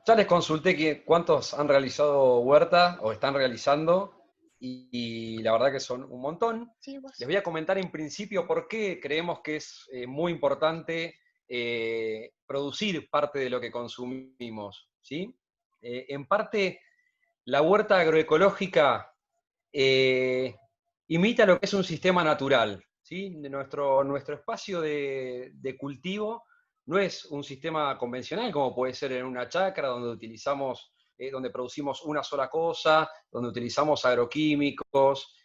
Ya les consulté cuántos han realizado huerta o están realizando y la verdad que son un montón. Sí, Les vos. voy a comentar en principio por qué creemos que es muy importante producir parte de lo que consumimos, ¿sí? En parte, la huerta agroecológica eh, imita lo que es un sistema natural, ¿sí? Nuestro espacio de cultivo no es un sistema convencional como puede ser en una chacra donde donde producimos una sola cosa, donde utilizamos agroquímicos.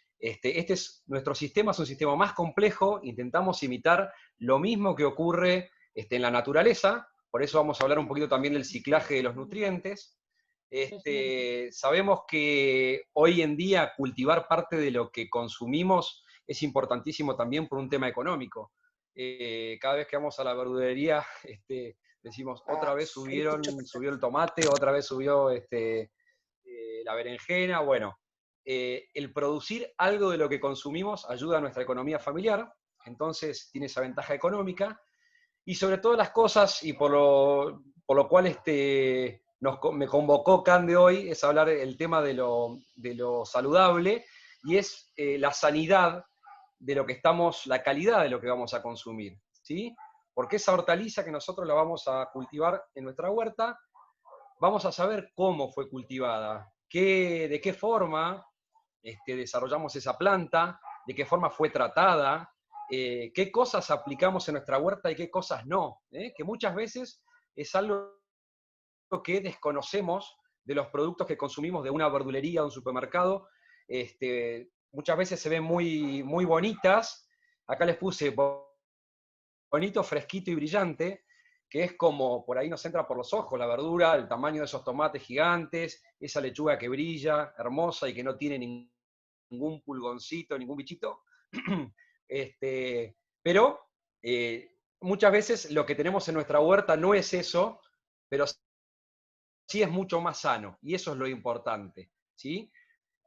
Nuestro sistema es un sistema más complejo, intentamos imitar lo mismo que ocurre en la naturaleza, por eso vamos a hablar un poquito también del ciclaje de los nutrientes. Sabemos que hoy en día cultivar parte de lo que consumimos es importantísimo también por un tema económico. Cada vez que vamos a la verdulería, decimos, otra vez subió el tomate, otra vez subió la berenjena. Bueno, el producir algo de lo que consumimos ayuda a nuestra economía familiar, entonces tiene esa ventaja económica. Y sobre todas las cosas, y por lo cual me convocó Cande hoy, es hablar el tema de lo saludable, y es la sanidad de lo que la calidad de lo que vamos a consumir, ¿sí? Porque esa hortaliza que nosotros la vamos a cultivar en nuestra huerta, vamos a saber cómo fue cultivada, de qué forma desarrollamos esa planta, de qué forma fue tratada, qué cosas aplicamos en nuestra huerta y qué cosas no, que muchas veces es algo que desconocemos de los productos que consumimos de una verdulería o un supermercado. Muchas veces se ven muy bonitas, acá les puse bonito, fresquito y brillante, que es como por ahí nos entra por los ojos la verdura, el tamaño de esos tomates gigantes, esa lechuga que brilla, hermosa y que no tiene ningún pulgoncito, ningún bichito. Pero muchas veces lo que tenemos en nuestra huerta no es eso, pero sí es mucho más sano, y eso es lo importante, ¿sí?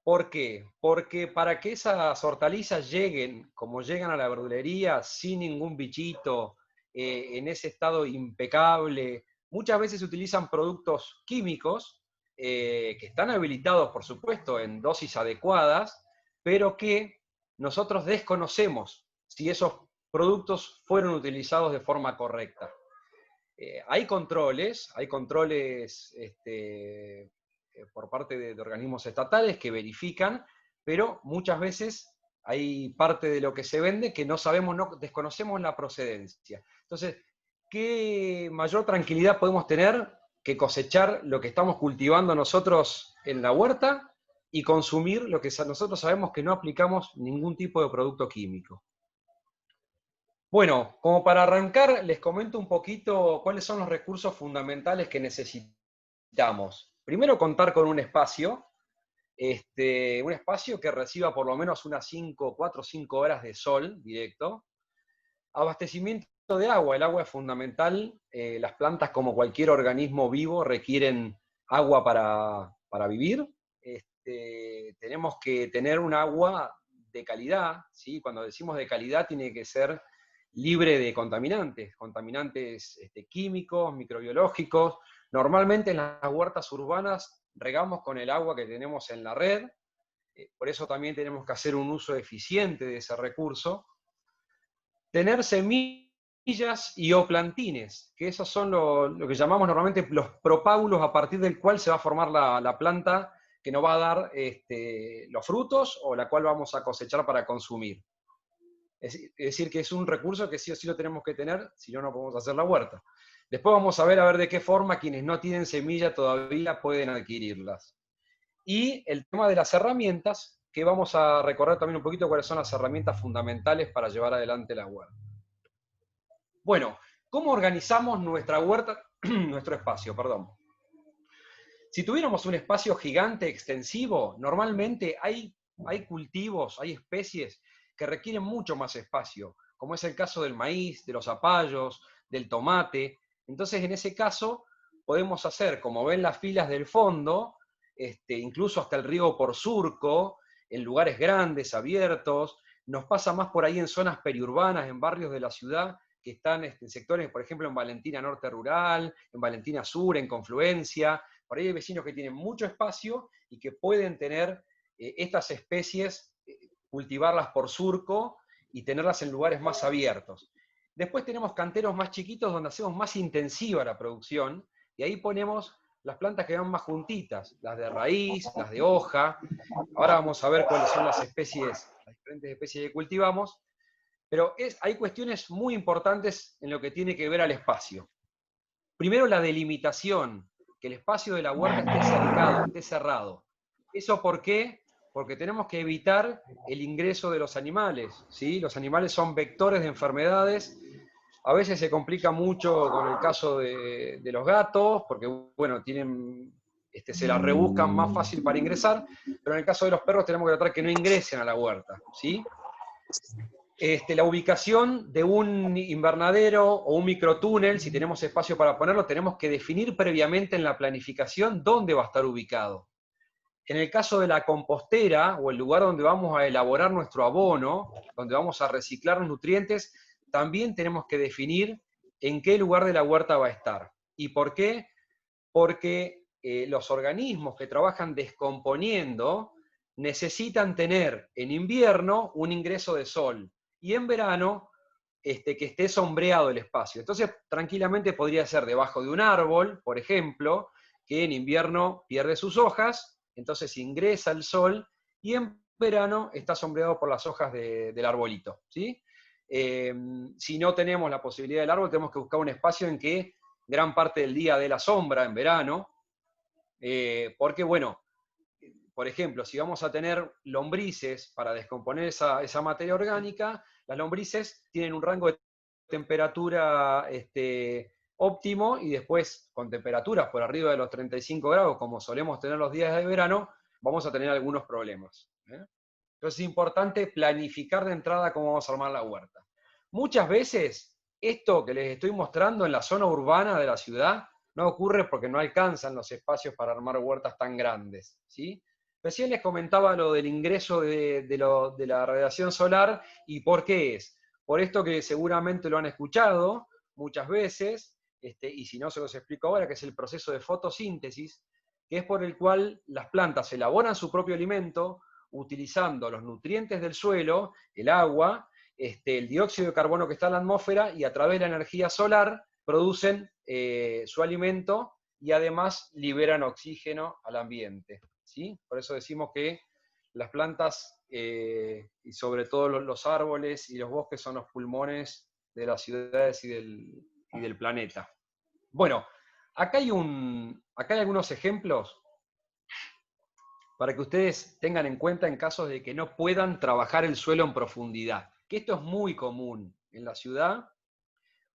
¿Por qué? Porque para que esas hortalizas lleguen, como llegan a la verdulería, sin ningún bichito, en ese estado impecable, muchas veces se utilizan productos químicos que están habilitados, por supuesto, en dosis adecuadas, pero que nosotros desconocemos si esos productos fueron utilizados de forma correcta. Hay controles por parte de organismos estatales que verifican, pero muchas veces hay parte de lo que se vende que no sabemos, desconocemos la procedencia. Entonces, ¿qué mayor tranquilidad podemos tener que cosechar lo que estamos cultivando nosotros en la huerta y consumir lo que nosotros sabemos que no aplicamos ningún tipo de producto químico? Bueno, como para arrancar, les comento un poquito cuáles son los recursos fundamentales que necesitamos. Primero, contar con un espacio que reciba por lo menos unas 4 o 5 horas de sol directo. Abastecimiento de agua. El agua es fundamental. Las plantas, como cualquier organismo vivo, requieren agua para vivir. Tenemos que tener un agua de calidad, ¿sí? Cuando decimos de calidad, tiene que ser libre de contaminantes químicos, microbiológicos. Normalmente en las huertas urbanas regamos con el agua que tenemos en la red, por eso también tenemos que hacer un uso eficiente de ese recurso. Tener semillas y o plantines, que esos son lo que llamamos normalmente los propágulos a partir del cual se va a formar la planta que nos va a dar los frutos o la cual vamos a cosechar para consumir. Es decir, que es un recurso que sí o sí lo tenemos que tener, si no, no podemos hacer la huerta. Después vamos a ver de qué forma quienes no tienen semilla todavía pueden adquirirlas. Y el tema de las herramientas, que vamos a recordar también un poquito cuáles son las herramientas fundamentales para llevar adelante la huerta. Bueno, ¿cómo organizamos nuestra huerta, nuestro espacio, perdón? Si tuviéramos un espacio gigante, extensivo, normalmente hay cultivos, hay especies que requieren mucho más espacio, como es el caso del maíz, de los zapallos, del tomate. Entonces, en ese caso, podemos hacer, como ven las filas del fondo, incluso hasta el riego por surco, en lugares grandes, abiertos. Nos pasa más por ahí en zonas periurbanas, en barrios de la ciudad, que están en sectores, por ejemplo, en Valentina Norte Rural, en Valentina Sur, en Confluencia. Por ahí hay vecinos que tienen mucho espacio y que pueden tener estas especies, cultivarlas por surco y tenerlas en lugares más abiertos. Después tenemos canteros más chiquitos donde hacemos más intensiva la producción y ahí ponemos las plantas que van más juntitas, las de raíz, las de hoja. Ahora vamos a ver cuáles son las especies, las diferentes especies que cultivamos, pero hay cuestiones muy importantes en lo que tiene que ver al espacio. Primero, la delimitación, que el espacio de la huerta esté cercado, esté cerrado. ¿Eso por qué? Porque tenemos que evitar el ingreso de los animales, ¿sí? Los animales son vectores de enfermedades. A veces se complica mucho con el caso de los gatos, porque, bueno, se la rebuscan más fácil para ingresar, pero en el caso de los perros tenemos que tratar que no ingresen a la huerta, ¿sí? La ubicación de un invernadero o un microtúnel, si tenemos espacio para ponerlo, tenemos que definir previamente en la planificación dónde va a estar ubicado. En el caso de la compostera o el lugar donde vamos a elaborar nuestro abono, donde vamos a reciclar los nutrientes, también tenemos que definir en qué lugar de la huerta va a estar. ¿Y por qué? Porque los organismos que trabajan descomponiendo necesitan tener en invierno un ingreso de sol y en verano que esté sombreado el espacio. Entonces, tranquilamente podría ser debajo de un árbol, por ejemplo, que en invierno pierde sus hojas, entonces ingresa el sol y en verano está sombreado por las hojas del arbolito, ¿sí? Si no tenemos la posibilidad del árbol, tenemos que buscar un espacio en que gran parte del día dé la sombra en verano, porque, bueno, por ejemplo, si vamos a tener lombrices para descomponer esa materia orgánica, las lombrices tienen un rango de temperatura óptimo y después con temperaturas por arriba de los 35 grados, como solemos tener los días de verano, vamos a tener algunos problemas. Entonces es importante planificar de entrada cómo vamos a armar la huerta. Muchas veces esto que les estoy mostrando en la zona urbana de la ciudad no ocurre porque no alcanzan los espacios para armar huertas tan grandes, ¿sí? Recién les comentaba lo del ingreso de la radiación solar y por qué es. Por esto que seguramente lo han escuchado muchas veces, y si no se los explico ahora, que es el proceso de fotosíntesis, que es por el cual las plantas elaboran su propio alimento utilizando los nutrientes del suelo, el agua, el dióxido de carbono que está en la atmósfera y a través de la energía solar producen su alimento y además liberan oxígeno al ambiente, ¿sí? Por eso decimos que las plantas y sobre todo los árboles y los bosques son los pulmones de las ciudades y del planeta. Bueno, acá hay algunos ejemplos para que ustedes tengan en cuenta en casos de que no puedan trabajar el suelo en profundidad. Que esto es muy común en la ciudad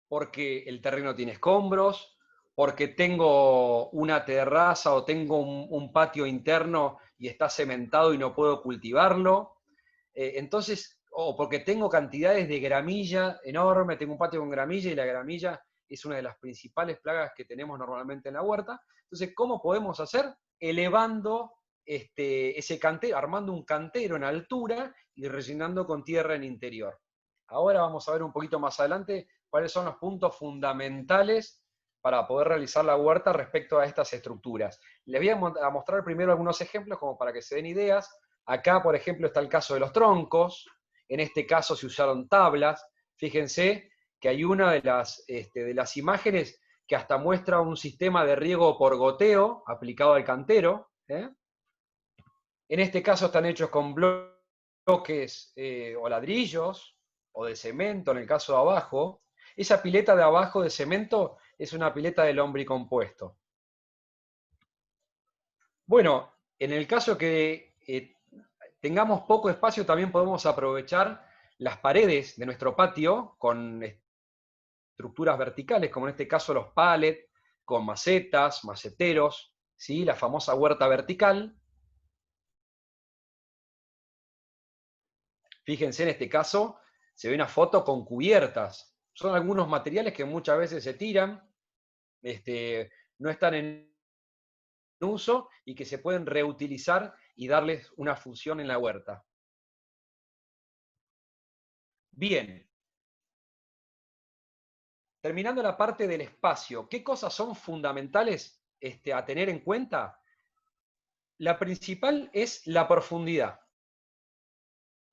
porque el terreno tiene escombros, porque tengo una terraza o tengo un patio interno y está cementado y no puedo cultivarlo. Entonces, o porque tengo cantidades de gramilla enorme, tengo un patio con gramilla y la gramilla es una de las principales plagas que tenemos normalmente en la huerta. Entonces, ¿cómo podemos hacer? Elevando ese cantero, armando un cantero en altura y rellenando con tierra en interior. Ahora vamos a ver un poquito más adelante cuáles son los puntos fundamentales para poder realizar la huerta respecto a estas estructuras. Les voy a mostrar primero algunos ejemplos como para que se den ideas. Acá, por ejemplo, está el caso de los troncos. En este caso se usaron tablas. Fíjense que hay una de las imágenes que hasta muestra un sistema de riego por goteo aplicado al cantero. En este caso están hechos con bloques o ladrillos o de cemento, en el caso de abajo. Esa pileta de abajo de cemento es una pileta de lombricompuesto. Bueno, en el caso que tengamos poco espacio, también podemos aprovechar las paredes de nuestro patio con estructuras verticales, como en este caso los pallets, con macetas, maceteros, ¿sí? La famosa huerta vertical. Fíjense en este caso, se ve una foto con cubiertas. Son algunos materiales que muchas veces se tiran, no están en uso y que se pueden reutilizar y darles una función en la huerta. Bien, terminando la parte del espacio, ¿qué cosas son fundamentales a tener en cuenta? La principal es la profundidad.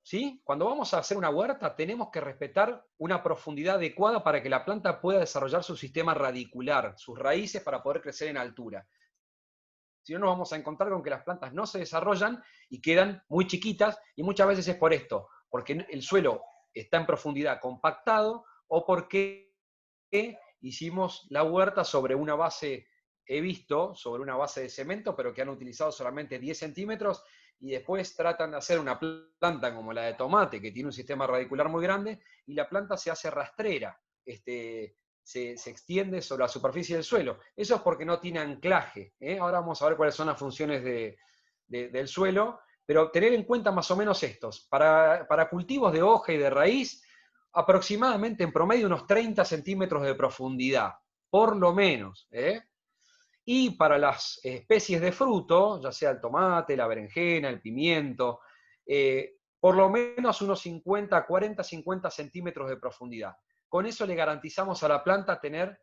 ¿Sí? Cuando vamos a hacer una huerta, tenemos que respetar una profundidad adecuada para que la planta pueda desarrollar su sistema radicular, sus raíces para poder crecer en altura. Si no, nos vamos a encontrar con que las plantas no se desarrollan y quedan muy chiquitas, y muchas veces es por esto, porque el suelo está en profundidad compactado o porque hicimos la huerta sobre una base, he visto, sobre una base de cemento, pero que han utilizado solamente 10 centímetros y después tratan de hacer una planta como la de tomate, que tiene un sistema radicular muy grande, y la planta se hace rastrera, se extiende sobre la superficie del suelo. Eso es porque no tiene anclaje. Ahora vamos a ver cuáles son las funciones del suelo, pero tener en cuenta más o menos estos. Para cultivos de hoja y de raíz, aproximadamente en promedio unos 30 centímetros de profundidad, por lo menos. Y para las especies de fruto, ya sea el tomate, la berenjena, el pimiento, por lo menos unos 50, 40, 50 centímetros de profundidad. Con eso le garantizamos a la planta tener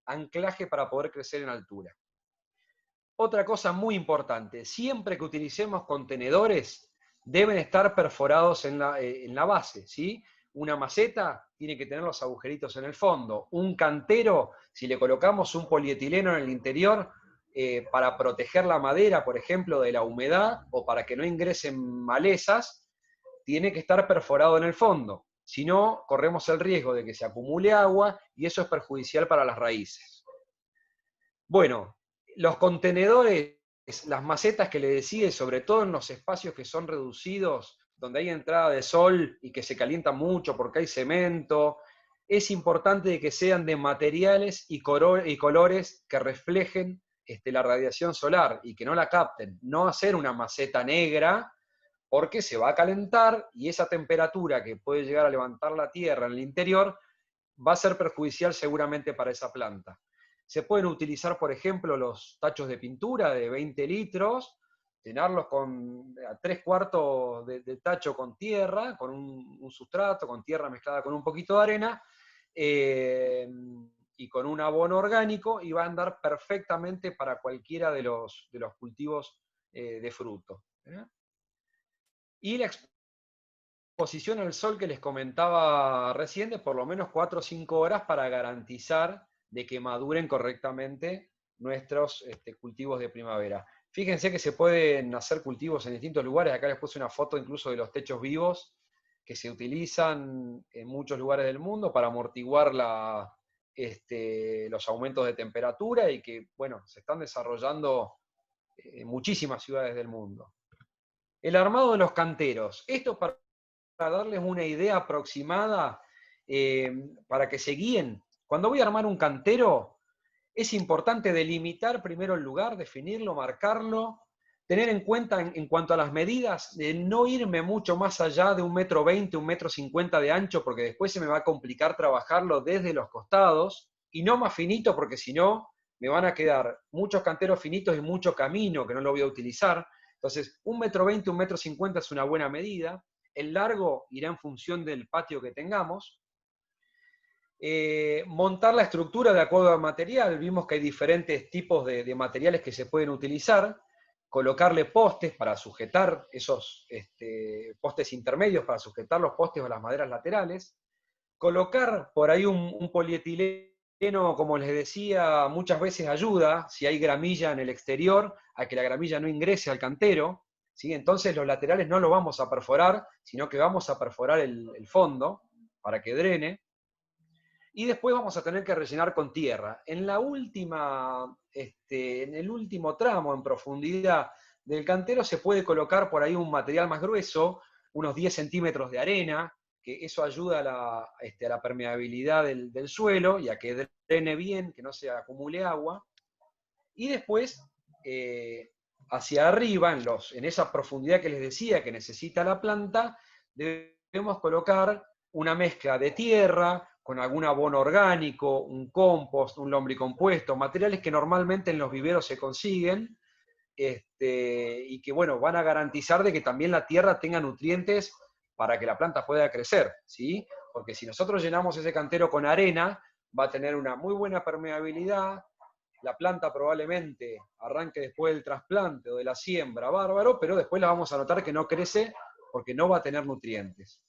anclaje para poder crecer en altura. Otra cosa muy importante, siempre que utilicemos contenedores, deben estar perforados en la base, ¿sí? Una maceta tiene que tener los agujeritos en el fondo. Un cantero, si le colocamos un polietileno en el interior, para proteger la madera, por ejemplo, de la humedad o para que no ingresen malezas, tiene que estar perforado en el fondo. Si no, corremos el riesgo de que se acumule agua y eso es perjudicial para las raíces. Bueno, los contenedores, las macetas que le decía, sobre todo en los espacios que son reducidos, donde hay entrada de sol y que se calienta mucho porque hay cemento, es importante que sean de materiales y colores que reflejen la radiación solar y que no la capten. No hacer una maceta negra porque se va a calentar y esa temperatura que puede llegar a levantar la tierra en el interior va a ser perjudicial seguramente para esa planta. Se pueden utilizar, por ejemplo, los tachos de pintura de 20 litros, llenarlos con 3/4 de tacho con tierra, con un sustrato, con tierra mezclada con un poquito de arena, y con un abono orgánico, y va a andar perfectamente para cualquiera de los cultivos de fruto. Y la exposición al sol que les comentaba recién, de por lo menos 4 o 5 horas para garantizar de que maduren correctamente nuestros cultivos de primavera. Fíjense que se pueden hacer cultivos en distintos lugares. Acá les puse una foto incluso de los techos vivos que se utilizan en muchos lugares del mundo para amortiguar los aumentos de temperatura y que, bueno, se están desarrollando en muchísimas ciudades del mundo. El armado de los canteros. Esto para darles una idea aproximada, para que se guíen. Cuando voy a armar un cantero, es importante delimitar primero el lugar, definirlo, marcarlo, tener en cuenta en cuanto a las medidas, de no irme mucho más allá de 1,20 m, 1,50 m de ancho, porque después se me va a complicar trabajarlo desde los costados, y no más finito, porque si no, me van a quedar muchos canteros finitos y mucho camino que no lo voy a utilizar. Entonces, 1,20 m, 1,50 m es una buena medida. El largo irá en función del patio que tengamos. Montar la estructura de acuerdo al material. Vimos que hay diferentes tipos de materiales que se pueden utilizar. Colocarle postes para sujetar esos postes intermedios, para sujetar los postes o las maderas laterales. Colocar por ahí un polietileno, como les decía, muchas veces ayuda, si hay gramilla en el exterior, a que la gramilla no ingrese al cantero. ¿Sí? Entonces los laterales no lo vamos a perforar, sino que vamos a perforar el fondo para que drene. Y después vamos a tener que rellenar con tierra. En el último tramo en profundidad del cantero se puede colocar por ahí un material más grueso, unos 10 centímetros de arena, que eso ayuda a la permeabilidad del suelo y a que drene bien, que no se acumule agua. Y después, hacia arriba, en esa profundidad que les decía que necesita la planta, debemos colocar una mezcla de tierra con algún abono orgánico, un compost, un lombricompuesto, materiales que normalmente en los viveros se consiguen, y que, bueno, van a garantizar de que también la tierra tenga nutrientes para que la planta pueda crecer, ¿sí? Porque si nosotros llenamos ese cantero con arena, va a tener una muy buena permeabilidad, la planta probablemente arranque después del trasplante o de la siembra, bárbaro, pero después la vamos a notar que no crece porque no va a tener nutrientes.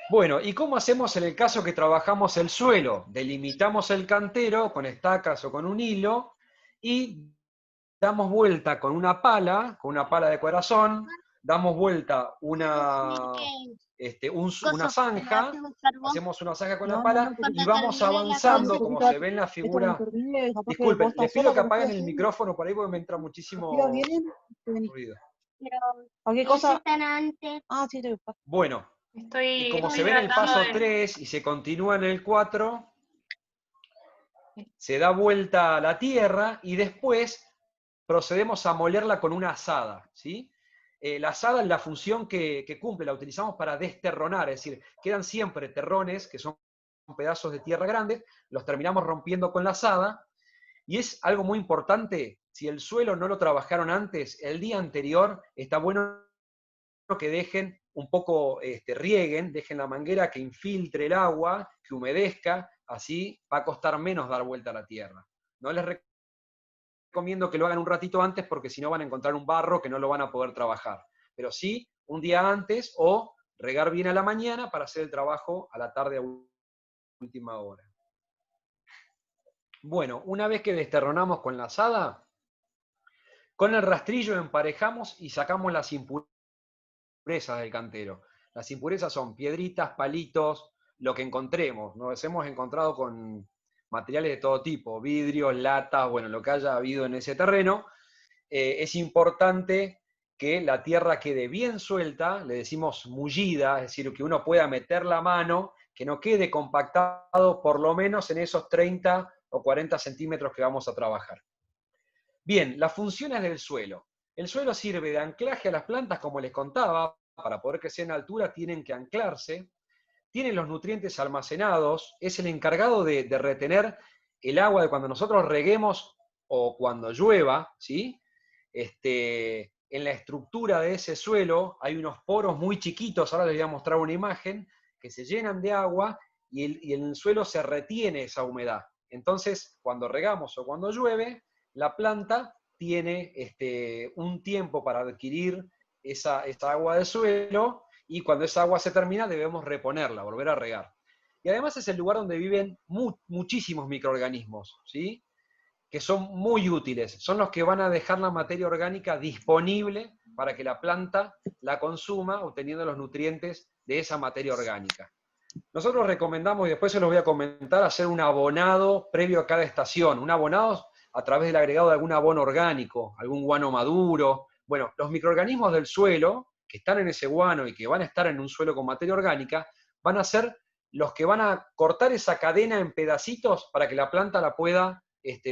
Bueno, ¿y cómo hacemos en el caso que trabajamos el suelo? Delimitamos el cantero con estacas o con un hilo y damos vuelta con una pala de corazón, damos vuelta una zanja, hacemos una zanja con la pala y vamos avanzando, como se ve en la figura. Disculpen, les pido que apaguen el micrófono por ahí porque me entra muchísimo ruido. Cualquier cosa. Bueno, y como se ve en el paso 3 y se continúa en el 4, se da vuelta a la tierra y después procedemos a molerla con una azada, ¿sí? La azada es la función que cumple, la utilizamos para desterronar, es decir, quedan siempre terrones, que son pedazos de tierra grandes, los terminamos rompiendo con la azada, y es algo muy importante, si el suelo no lo trabajaron antes, el día anterior, está bueno que dejen un poco, rieguen, dejen la manguera que infiltre el agua, que humedezca, así va a costar menos dar vuelta a la tierra. No les recomiendo que lo hagan un ratito antes porque si no van a encontrar un barro que no lo van a poder trabajar. Pero sí, un día antes o regar bien a la mañana para hacer el trabajo a la tarde a última hora. Bueno, una vez que desterronamos con la azada, con el rastrillo emparejamos y sacamos las impurezas del cantero. Las impurezas son piedritas, palitos, lo que encontremos. Nos hemos encontrado con materiales de todo tipo, vidrios, latas, bueno, lo que haya habido en ese terreno. Es importante que la tierra quede bien suelta, le decimos mullida, es decir, que uno pueda meter la mano, que no quede compactado por lo menos en esos 30 o 40 centímetros que vamos a trabajar. Bien, las funciones del suelo. El suelo sirve de anclaje a las plantas, como les contaba, para poder crecer en altura tienen que anclarse, tiene los nutrientes almacenados, es el encargado de retener el agua de cuando nosotros reguemos o cuando llueva, ¿sí? En la estructura de ese suelo hay unos poros muy chiquitos, ahora les voy a mostrar una imagen, que se llenan de agua y en el suelo se retiene esa humedad. Entonces, cuando regamos o cuando llueve, la planta tiene un tiempo para adquirir esa agua del suelo y cuando esa agua se termina debemos reponerla, volver a regar. Y además es el lugar donde viven muchísimos microorganismos, ¿sí? Que son muy útiles, son los que van a dejar la materia orgánica disponible para que la planta la consuma obteniendo los nutrientes de esa materia orgánica. Nosotros recomendamos, y después se los voy a comentar, hacer un abonado previo a cada estación, un abonado a través del agregado de algún abono orgánico, algún guano maduro. Bueno, los microorganismos del suelo, que están en ese guano y que van a estar en un suelo con materia orgánica, van a ser los que van a cortar esa cadena en pedacitos para que la planta la pueda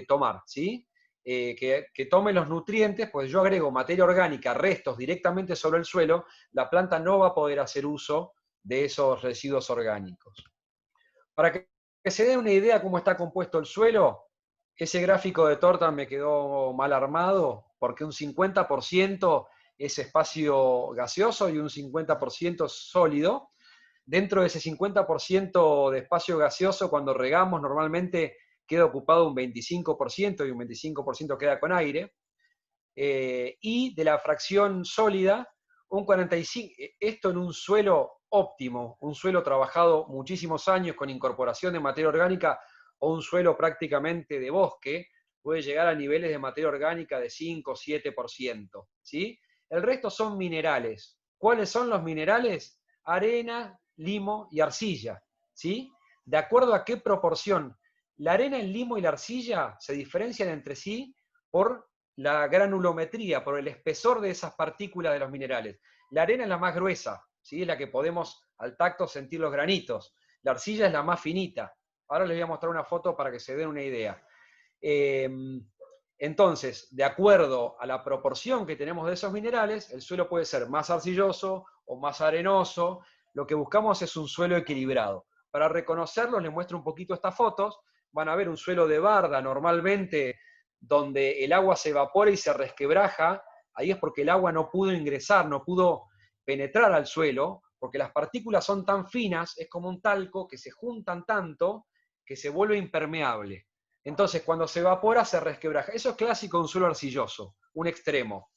tomar, ¿sí? Que tome los nutrientes, pues yo agrego materia orgánica, restos directamente sobre el suelo, la planta no va a poder hacer uso de esos residuos orgánicos. Para que se den una idea cómo está compuesto el suelo, ese gráfico de torta me quedó mal armado, porque un 50% es espacio gaseoso y un 50% sólido. Dentro de ese 50% de espacio gaseoso, cuando regamos, normalmente queda ocupado un 25% y un 25% queda con aire. Y de la fracción sólida, un 45%, esto en un suelo óptimo, un suelo trabajado muchísimos años con incorporación de materia orgánica o un suelo prácticamente de bosque, puede llegar a niveles de materia orgánica de 5 o 7%, ¿sí? El resto son minerales. ¿Cuáles son los minerales? Arena, limo y arcilla, ¿sí? ¿De acuerdo a qué proporción? La arena, el limo y la arcilla se diferencian entre sí por la granulometría, por el espesor de esas partículas de los minerales. La arena es la más gruesa, ¿sí? Es la que podemos al tacto sentir los granitos. La arcilla es la más finita. Ahora les voy a mostrar una foto para que se den una idea. Entonces, de acuerdo a la proporción que tenemos de esos minerales, el suelo puede ser más arcilloso o más arenoso. Lo que buscamos es un suelo equilibrado. Para reconocerlos, les muestro un poquito estas fotos. Van a ver un suelo de barda normalmente donde el agua se evapora y se resquebraja. Ahí es porque el agua no pudo ingresar, no pudo penetrar al suelo, porque las partículas son tan finas, es como un talco, que se juntan tanto que se vuelve impermeable. Entonces, cuando se evapora, se resquebraja. Eso es clásico de un suelo arcilloso, un extremo.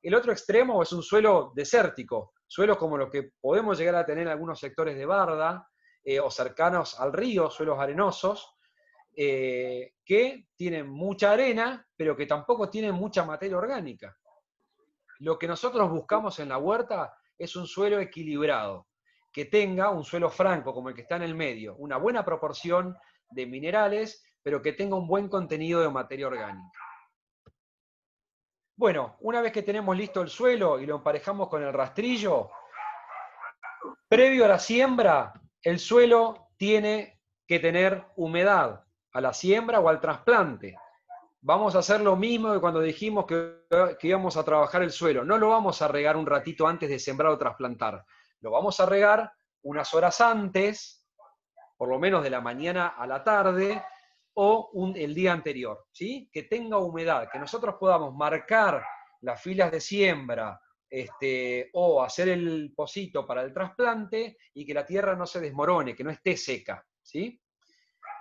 El otro extremo es un suelo desértico, suelos como los que podemos llegar a tener en algunos sectores de barda, o cercanos al río, suelos arenosos, que tienen mucha arena, pero que tampoco tienen mucha materia orgánica. Lo que nosotros buscamos en la huerta es un suelo equilibrado, que tenga un suelo franco, como el que está en el medio, una buena proporción de minerales, pero que tenga un buen contenido de materia orgánica. Bueno, una vez que tenemos listo el suelo y lo emparejamos con el rastrillo, previo a la siembra, el suelo tiene que tener humedad a la siembra o al trasplante. Vamos a hacer lo mismo que cuando dijimos que íbamos a trabajar el suelo. No lo vamos a regar un ratito antes de sembrar o trasplantar. Lo vamos a regar unas horas antes, por lo menos de la mañana a la tarde, o el día anterior, ¿sí? Que tenga humedad, que nosotros podamos marcar las filas de siembra, o hacer el pocito para el trasplante y que la tierra no se desmorone, que no esté seca, ¿sí?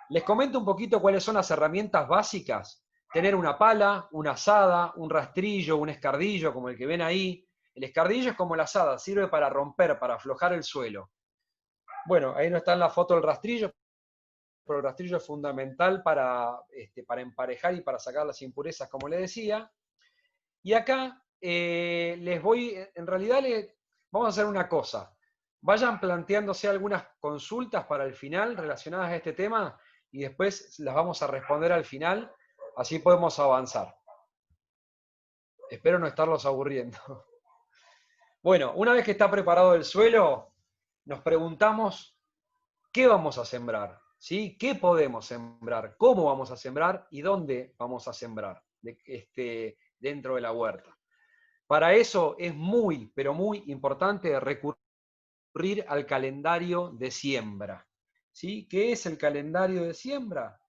Les comento un poquito cuáles son las herramientas básicas. Tener una pala, una azada, un rastrillo, un escardillo, como el que ven ahí. El escardillo es como la azada, sirve para romper, para aflojar el suelo. Bueno, ahí no está en la foto el rastrillo, pero el rastrillo es fundamental para emparejar y para sacar las impurezas, como les decía. Y acá en realidad vamos a hacer una cosa. Vayan planteándose algunas consultas para el final relacionadas a este tema y después las vamos a responder al final, así podemos avanzar. Espero no estarlos aburriendo. Bueno, una vez que está preparado el suelo, nos preguntamos qué vamos a sembrar, ¿sí? ¿Qué podemos sembrar? ¿Cómo vamos a sembrar? ¿Y dónde vamos a sembrar dentro de la huerta? Para eso es muy, pero muy importante recurrir al calendario de siembra, ¿sí? ¿Qué es el calendario de siembra?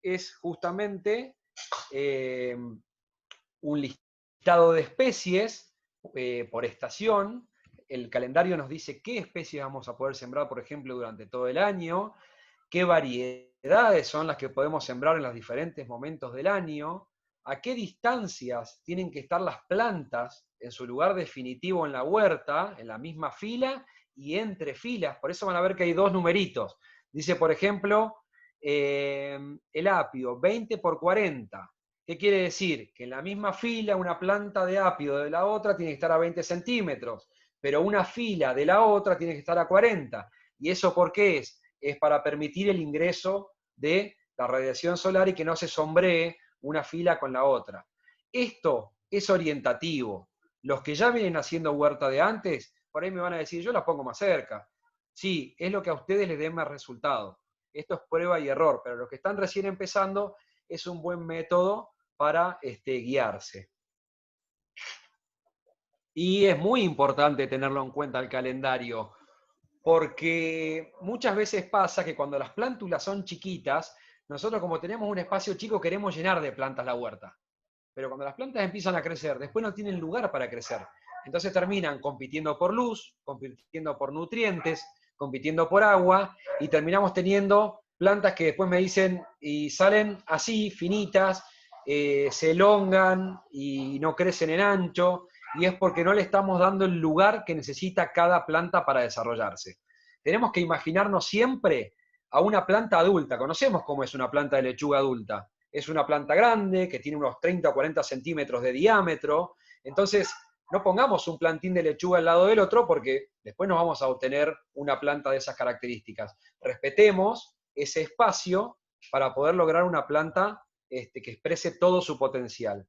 Es justamente un listado de especies por estación. El calendario nos dice qué especies vamos a poder sembrar, por ejemplo, durante todo el año, qué variedades son las que podemos sembrar en los diferentes momentos del año, a qué distancias tienen que estar las plantas en su lugar definitivo en la huerta, en la misma fila y entre filas. Por eso van a ver que hay dos numeritos. Dice, por ejemplo, el apio, 20 por 40. ¿Qué quiere decir? Que en la misma fila una planta de apio de la otra tiene que estar a 20 centímetros, pero una fila de la otra tiene que estar a 40. ¿Y eso por qué es? Es para permitir el ingreso de la radiación solar y que no se sombree una fila con la otra. Esto es orientativo. Los que ya vienen haciendo huerta de antes, por ahí me van a decir, yo la pongo más cerca. Sí, es lo que a ustedes les dé más resultado. Esto es prueba y error, pero los que están recién empezando es un buen método para guiarse. Y es muy importante tenerlo en cuenta el calendario, porque muchas veces pasa que cuando las plántulas son chiquitas, nosotros como tenemos un espacio chico queremos llenar de plantas la huerta. Pero cuando las plantas empiezan a crecer, después no tienen lugar para crecer. Entonces terminan compitiendo por luz, compitiendo por nutrientes, compitiendo por agua, y terminamos teniendo plantas que después me dicen, y salen así, finitas, se elongan y no crecen en ancho, y es porque no le estamos dando el lugar que necesita cada planta para desarrollarse. Tenemos que imaginarnos siempre a una planta adulta. Conocemos cómo es una planta de lechuga adulta. Es una planta grande, que tiene unos 30 o 40 centímetros de diámetro. Entonces, no pongamos un plantín de lechuga al lado del otro porque después no vamos a obtener una planta de esas características. Respetemos ese espacio para poder lograr una planta que exprese todo su potencial.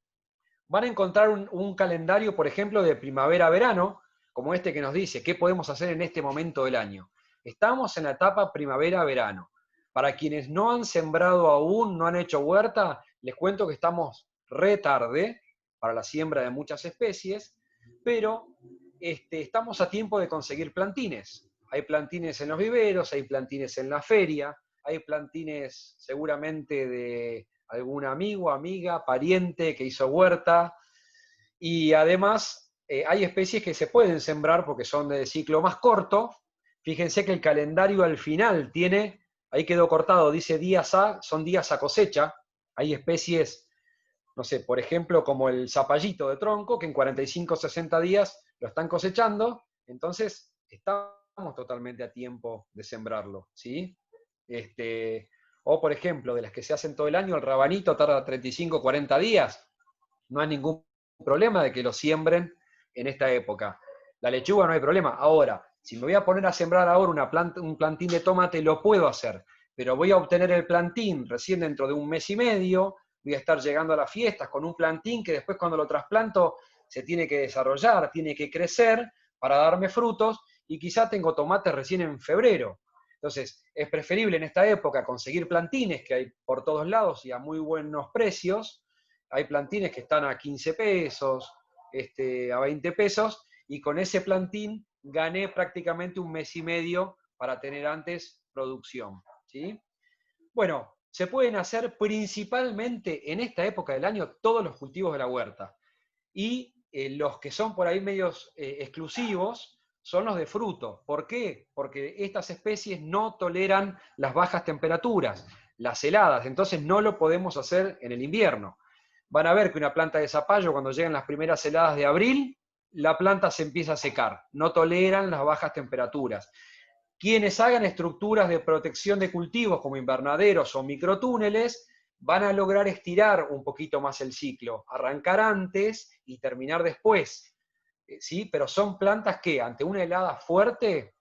Van a encontrar un calendario, por ejemplo, de primavera-verano, como este que nos dice qué podemos hacer en este momento del año. Estamos en la etapa primavera-verano. Para quienes no han sembrado aún, no han hecho huerta, les cuento que estamos re tarde para la siembra de muchas especies, pero estamos a tiempo de conseguir plantines. Hay plantines en los viveros, hay plantines en la feria, hay plantines seguramente de algún amigo, amiga, pariente que hizo huerta, y además hay especies que se pueden sembrar porque son de ciclo más corto. Fíjense que el calendario al final tiene, ahí quedó cortado, dice días a, son días a cosecha. Hay especies, no sé, por ejemplo, como el zapallito de tronco, que en 45 o 60 días lo están cosechando, entonces estamos totalmente a tiempo de sembrarlo, ¿sí? O, por ejemplo, de las que se hacen todo el año, el rabanito tarda 35 o 40 días, no hay ningún problema de que lo siembren en esta época. La lechuga no hay problema. Ahora, si me voy a poner a sembrar ahora un plantín de tomate, lo puedo hacer, pero voy a obtener el plantín recién dentro de un mes y medio, voy a estar llegando a las fiestas con un plantín que después cuando lo trasplanto se tiene que desarrollar, tiene que crecer para darme frutos, y quizá tengo tomates recién en febrero. Entonces, es preferible en esta época conseguir plantines que hay por todos lados y a muy buenos precios. Hay plantines que están a 15 pesos, a 20 pesos, y con ese plantín gané prácticamente un mes y medio para tener antes producción, ¿sí? Bueno, se pueden hacer principalmente en esta época del año todos los cultivos de la huerta. Y los que son por ahí medios exclusivos son los de fruto. ¿Por qué? Porque estas especies no toleran las bajas temperaturas, las heladas, entonces no lo podemos hacer en el invierno. Van a ver que una planta de zapallo, cuando llegan las primeras heladas de abril, la planta se empieza a secar, no toleran las bajas temperaturas. Quienes hagan estructuras de protección de cultivos como invernaderos o microtúneles van a lograr estirar un poquito más el ciclo, arrancar antes y terminar después, ¿sí? Pero son plantas que ante una helada fuerte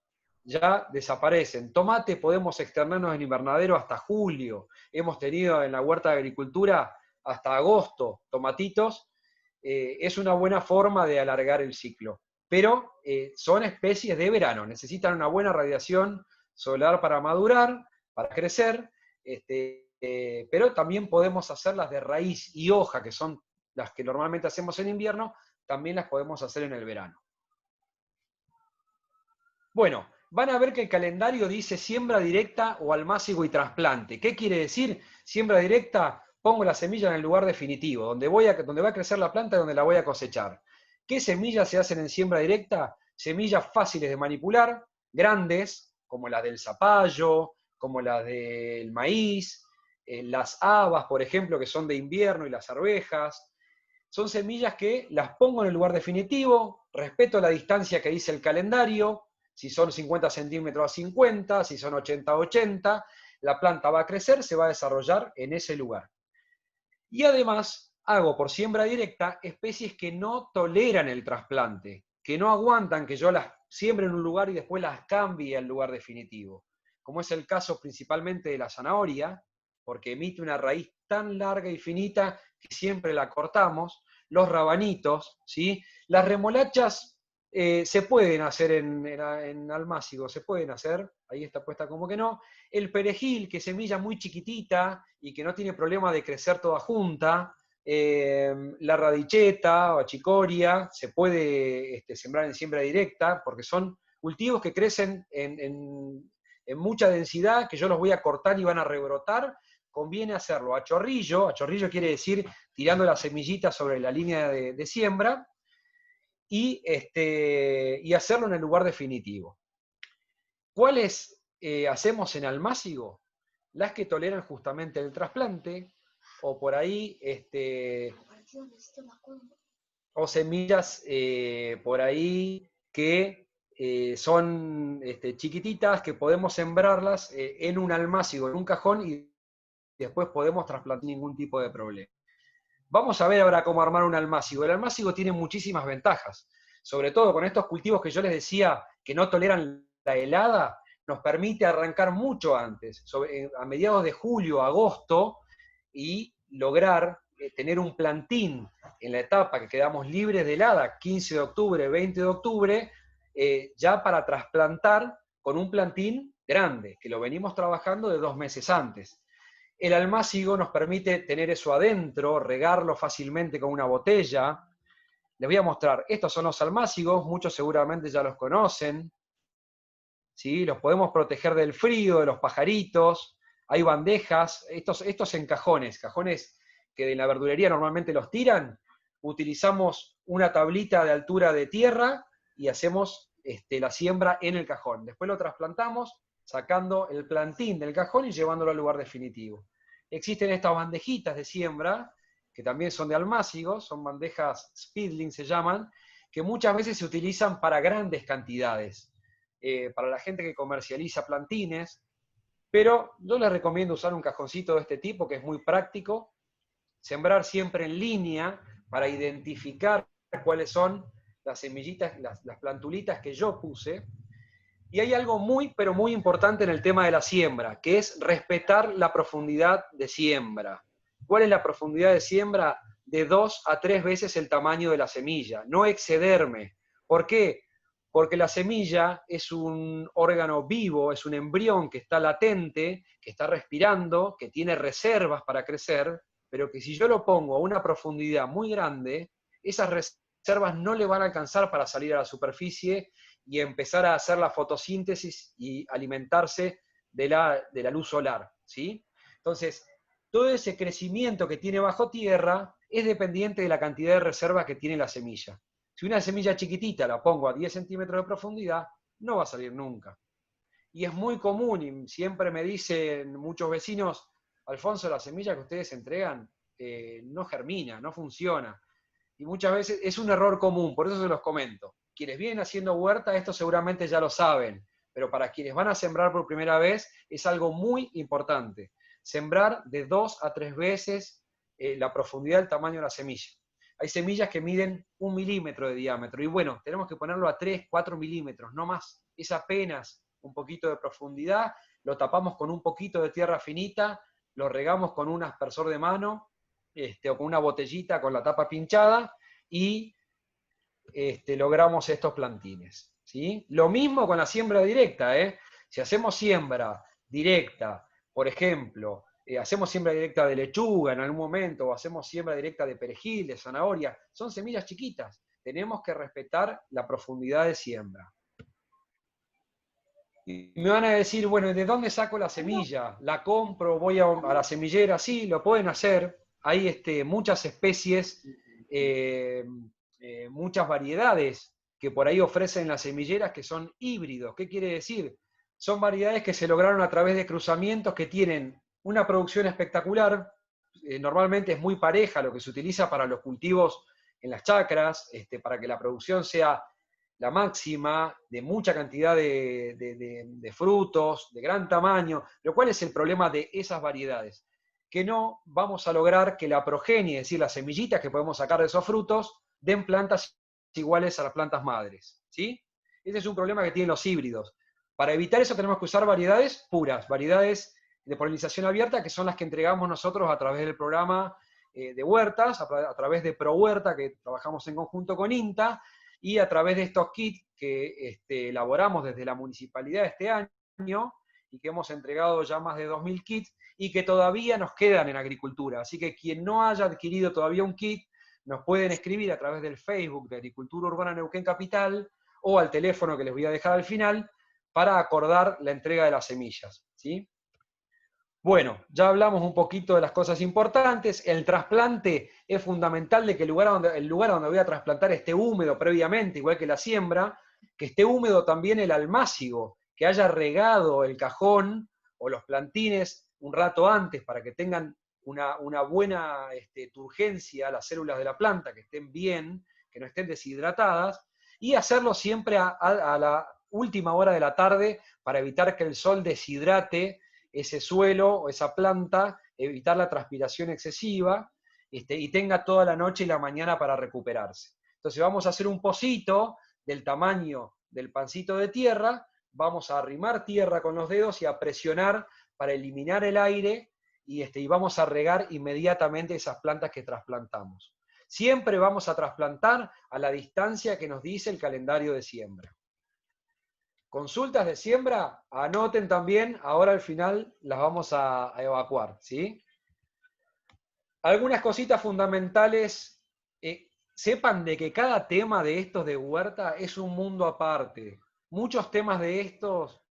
ya desaparecen. Tomate podemos externarnos en invernadero hasta julio, hemos tenido en la huerta de agricultura hasta agosto tomatitos, es una buena forma de alargar el ciclo. Pero son especies de verano, necesitan una buena radiación solar para madurar, para crecer, pero también podemos hacerlas de raíz y hoja, que son las que normalmente hacemos en invierno, también las podemos hacer en el verano. Bueno, van a ver que el calendario dice siembra directa o almácigo y trasplante. ¿Qué quiere decir? Siembra directa, pongo la semilla en el lugar definitivo, donde va a crecer la planta y donde la voy a cosechar. ¿Qué semillas se hacen en siembra directa? Semillas fáciles de manipular, grandes, como las del zapallo, como las del maíz, las habas, por ejemplo, que son de invierno, y las arvejas. Son semillas que las pongo en el lugar definitivo, respeto la distancia que dice el calendario, si son 50 centímetros a 50, si son 80 a 80, la planta va a crecer, se va a desarrollar en ese lugar. Y además hago por siembra directa especies que no toleran el trasplante, que no aguantan que yo las siembre en un lugar y después las cambie al lugar definitivo, como es el caso principalmente de la zanahoria, porque emite una raíz tan larga y finita que siempre la cortamos, los rabanitos, ¿sí? Las remolachas se pueden hacer en almácigo, se pueden hacer, ahí está puesta como que no. El perejil, que es semilla muy chiquitita y que no tiene problema de crecer toda junta. La radicheta o achicoria se puede sembrar en siembra directa, porque son cultivos que crecen en mucha densidad, que yo los voy a cortar y van a rebrotar. Conviene hacerlo a chorrillo quiere decir tirando las semillitas sobre la línea de siembra, y hacerlo en el lugar definitivo. ¿Cuáles hacemos en almácigo? Las que toleran justamente el trasplante, o por ahí, o semillas por ahí que son chiquititas, que podemos sembrarlas en un almácigo, en un cajón, y después podemos trasplantar sin ningún tipo de problema. Vamos a ver ahora cómo armar un almácigo. El almácigo tiene muchísimas ventajas, sobre todo con estos cultivos que yo les decía que no toleran la helada, nos permite arrancar mucho antes, a mediados de julio, agosto, y lograr tener un plantín en la etapa que quedamos libres de helada, 15 de octubre, 20 de octubre, ya para trasplantar con un plantín grande, que lo venimos trabajando de 2 meses antes. El almácigo nos permite tener eso adentro, regarlo fácilmente con una botella. Les voy a mostrar, estos son los almácigos, muchos seguramente ya los conocen, ¿sí? Los podemos proteger del frío, de los pajaritos. Hay bandejas, estos en cajones que de la verdulería normalmente los tiran. Utilizamos una tablita de altura de tierra y hacemos la siembra en el cajón. Después lo trasplantamos sacando el plantín del cajón y llevándolo al lugar definitivo. Existen estas bandejitas de siembra, que también son de almácigos, son bandejas Speedling se llaman, que muchas veces se utilizan para grandes cantidades, para la gente que comercializa plantines, pero yo les recomiendo usar un cajoncito de este tipo, que es muy práctico, sembrar siempre en línea para identificar cuáles son las semillitas, las plantulitas que yo puse. Y hay algo muy, pero muy importante en el tema de la siembra, que es respetar la profundidad de siembra. ¿Cuál es la profundidad de siembra? De 2 a 3 veces el tamaño de la semilla, no excederme. ¿Por qué? Porque la semilla es un órgano vivo, es un embrión que está latente, que está respirando, que tiene reservas para crecer, pero que si yo lo pongo a una profundidad muy grande, esas reservas no le van a alcanzar para salir a la superficie y empezar a hacer la fotosíntesis y alimentarse de la luz solar, ¿sí? Entonces, todo ese crecimiento que tiene bajo tierra es dependiente de la cantidad de reserva que tiene la semilla. Si una semilla chiquitita la pongo a 10 centímetros de profundidad, no va a salir nunca. Y es muy común, y siempre me dicen muchos vecinos, Alfonso, la semilla que ustedes entregan no germina, no funciona. Y muchas veces es un error común, por eso se los comento. Quienes vienen haciendo huerta, esto seguramente ya lo saben, pero para quienes van a sembrar por primera vez, es algo muy importante. Sembrar de 2 a 3 veces la profundidad del tamaño de la semilla. Hay semillas que miden 1 milímetro de diámetro, y bueno, tenemos que ponerlo a 3, 4 milímetros, no más. Es apenas un poquito de profundidad, lo tapamos con un poquito de tierra finita, lo regamos con un aspersor de mano, o con una botellita con la tapa pinchada, y logramos estos plantines, ¿sí? Lo mismo con la siembra directa, ¿eh? Si hacemos siembra directa, por ejemplo, hacemos siembra directa de lechuga en algún momento, o hacemos siembra directa de perejil, de zanahoria, son semillas chiquitas. Tenemos que respetar la profundidad de siembra. Y me van a decir, bueno, ¿de dónde saco la semilla? ¿La compro? ¿Voy a la semillera? Sí, lo pueden hacer. Hay muchas especies, muchas variedades que por ahí ofrecen las semilleras que son híbridos. ¿Qué quiere decir? Son variedades que se lograron a través de cruzamientos que tienen una producción espectacular. Normalmente es muy pareja lo que se utiliza para los cultivos en las chacras, para que la producción sea la máxima, de mucha cantidad de frutos, de gran tamaño. Pero ¿cuál es el problema de esas variedades? Que no vamos a lograr que la progenie, es decir, las semillitas que podemos sacar de esos frutos, den plantas iguales a las plantas madres, ¿sí? Ese es un problema que tienen los híbridos. Para evitar eso tenemos que usar variedades puras, variedades de polinización abierta, que son las que entregamos nosotros a través del programa de huertas, a través de ProHuerta, que trabajamos en conjunto con INTA, y a través de estos kits que elaboramos desde la municipalidad este año, y que hemos entregado ya más de 2.000 kits, y que todavía nos quedan en agricultura. Así que quien no haya adquirido todavía un kit, nos pueden escribir a través del Facebook de Agricultura Urbana Neuquén Capital, o al teléfono que les voy a dejar al final, para acordar la entrega de las semillas, ¿sí? Bueno, ya hablamos un poquito de las cosas importantes. El trasplante es fundamental de que el lugar donde voy a trasplantar esté húmedo previamente, igual que la siembra, que esté húmedo también el almácigo, que haya regado el cajón o los plantines un rato antes para que tengan una buena turgencia las células de la planta, que estén bien, que no estén deshidratadas, y hacerlo siempre a la última hora de la tarde para evitar que el sol deshidrate ese suelo o esa planta, evitar la transpiración excesiva, y tenga toda la noche y la mañana para recuperarse. Entonces vamos a hacer un pocito del tamaño del pancito de tierra, vamos a arrimar tierra con los dedos y a presionar para eliminar el aire, y vamos a regar inmediatamente esas plantas que trasplantamos. Siempre vamos a trasplantar a la distancia que nos dice el calendario de siembra. Consultas de siembra, anoten también, ahora al final las vamos a evacuar, ¿sí? Algunas cositas fundamentales, sepan de que cada tema de estos de huerta es un mundo aparte. Muchos temas de estos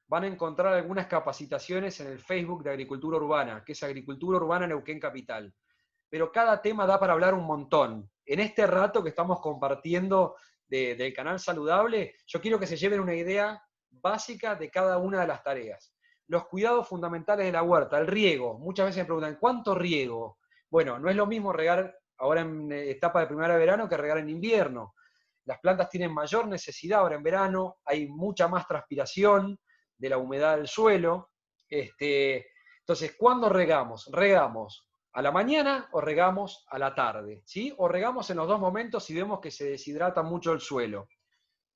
van a encontrar algunas capacitaciones en el Facebook de Agricultura Urbana, que es Agricultura Urbana Neuquén Capital. Pero cada tema da para hablar un montón. en este rato que estamos compartiendo del canal saludable, yo quiero que se lleven una idea básica de cada una de las tareas. Los cuidados fundamentales de la huerta, el riego. Muchas veces me preguntan, ¿cuánto riego? Bueno, no es lo mismo regar ahora en etapa de primavera de verano que regar en invierno. Las plantas tienen mayor necesidad ahora en verano, hay mucha más transpiración de la humedad del suelo. Entonces, ¿cuándo regamos? Regamos a la mañana o regamos a la tarde, ¿sí? O regamos en los dos momentos si vemos que se deshidrata mucho el suelo.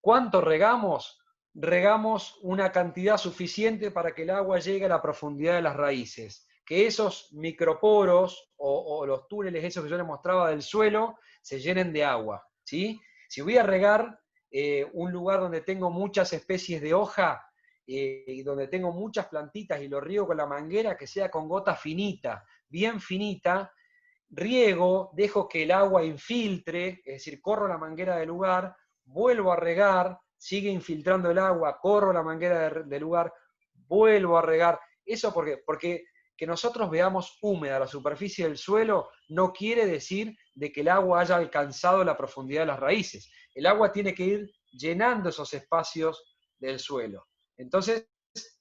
¿Cuánto regamos? Regamos una cantidad suficiente para que el agua llegue a la profundidad de las raíces. Que esos microporos o los túneles, esos que yo les mostraba del suelo, se llenen de agua, ¿sí? Si voy a regar un lugar donde tengo muchas especies de hoja y donde tengo muchas plantitas y lo riego con la manguera, que sea con gota finita, bien finita, riego, dejo que el agua infiltre, es decir, corro la manguera del lugar, vuelvo a regar, sigue infiltrando el agua, corro la manguera del lugar, vuelvo a regar. ¿Eso por qué? Porque que nosotros veamos húmeda la superficie del suelo no quiere decir de que el agua haya alcanzado la profundidad de las raíces. El agua tiene que ir llenando esos espacios del suelo. Entonces,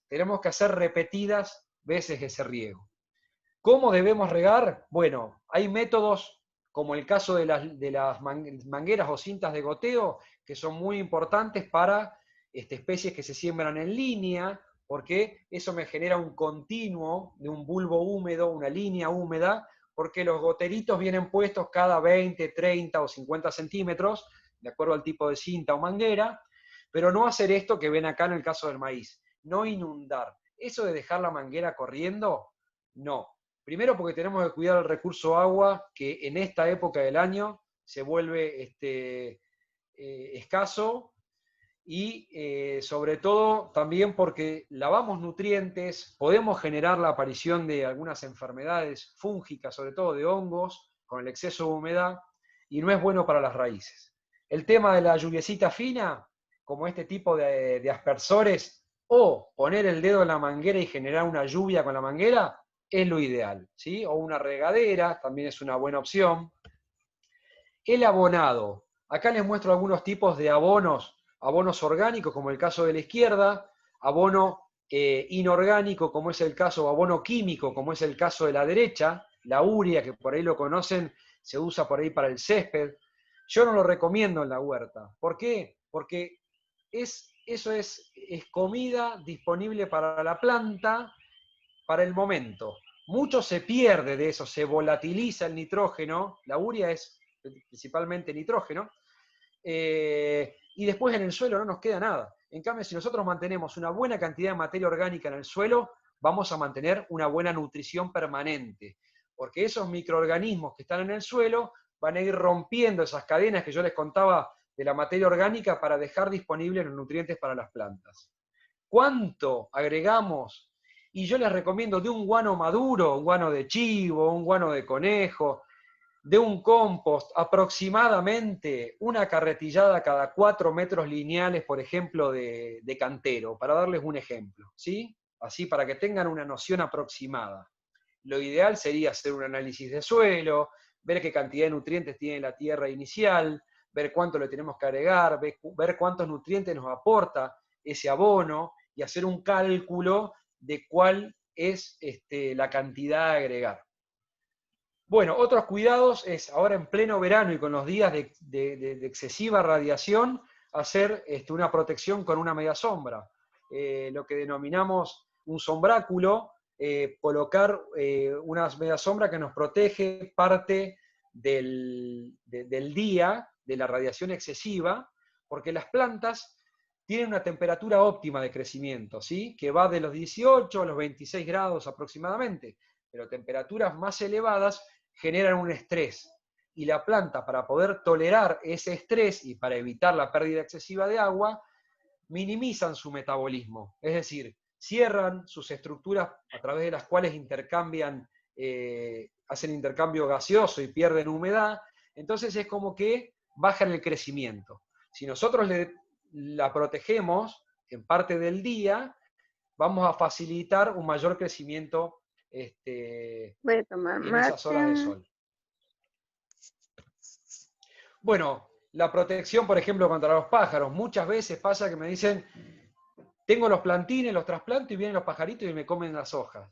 tenemos que hacer repetidas veces ese riego. ¿Cómo debemos regar? Bueno, hay métodos como el caso de las mangueras o cintas de goteo, que son muy importantes para especies que se siembran en línea, porque eso me genera un continuo de un bulbo húmedo, una línea húmeda, porque los goteritos vienen puestos cada 20, 30 o 50 centímetros, de acuerdo al tipo de cinta o manguera, pero no hacer esto que ven acá en el caso del maíz, no inundar. Eso de dejar la manguera corriendo, no. Primero porque tenemos que cuidar el recurso agua, que en esta época del año se vuelve escaso, y sobre todo también porque lavamos nutrientes, podemos generar la aparición de algunas enfermedades fúngicas, sobre todo de hongos, con el exceso de humedad, y no es bueno para las raíces. El tema de la lluviecita fina, como este tipo de aspersores, o poner el dedo en la manguera y generar una lluvia con la manguera, es lo ideal, ¿sí? O una regadera, también es una buena opción. El abonado. Acá les muestro algunos tipos de abonos. Abonos orgánicos, como el caso de la izquierda, abono inorgánico, como es el caso, o abono químico, como es el caso de la derecha, la urea, que por ahí lo conocen, se usa por ahí para el césped. Yo no lo recomiendo en la huerta. ¿Por qué? Porque eso es comida disponible para la planta para el momento. Mucho se pierde de eso, se volatiliza el nitrógeno, la urea es principalmente nitrógeno, y después en el suelo no nos queda nada. En cambio, si nosotros mantenemos una buena cantidad de materia orgánica en el suelo, vamos a mantener una buena nutrición permanente, porque esos microorganismos que están en el suelo van a ir rompiendo esas cadenas que yo les contaba de la materia orgánica para dejar disponibles los nutrientes para las plantas. ¿Cuánto agregamos? Y yo les recomiendo de un guano maduro, un guano de chivo, un guano de conejo, de un compost, aproximadamente una carretillada cada 4 metros lineales, por ejemplo, de cantero, para darles un ejemplo, ¿sí? Así para que tengan una noción aproximada. Lo ideal sería hacer un análisis de suelo, ver qué cantidad de nutrientes tiene la tierra inicial, ver cuánto le tenemos que agregar, ver cuántos nutrientes nos aporta ese abono y hacer un cálculo de cuál es la cantidad a agregar. Bueno, otros cuidados es ahora en pleno verano y con los días de excesiva radiación, hacer una protección con una media sombra. Lo que denominamos un sombráculo, colocar una media sombra que nos protege parte del día de la radiación excesiva, porque las plantas tienen una temperatura óptima de crecimiento, ¿sí? Que va de los 18 a los 26 grados aproximadamente, pero temperaturas más elevadas generan un estrés. Y la planta, para poder tolerar ese estrés y para evitar la pérdida excesiva de agua, minimizan su metabolismo. Es decir, cierran sus estructuras a través de las cuales intercambian, hacen intercambio gaseoso y pierden humedad. Entonces es como que bajan el crecimiento. Si nosotros la protegemos en parte del día, vamos a facilitar un mayor crecimiento Voy a tomar en esas horas de mate. sol. Bueno, la protección, por ejemplo, contra los pájaros. Muchas veces pasa que me dicen, tengo los plantines, los trasplanto y vienen los pajaritos y me comen las hojas.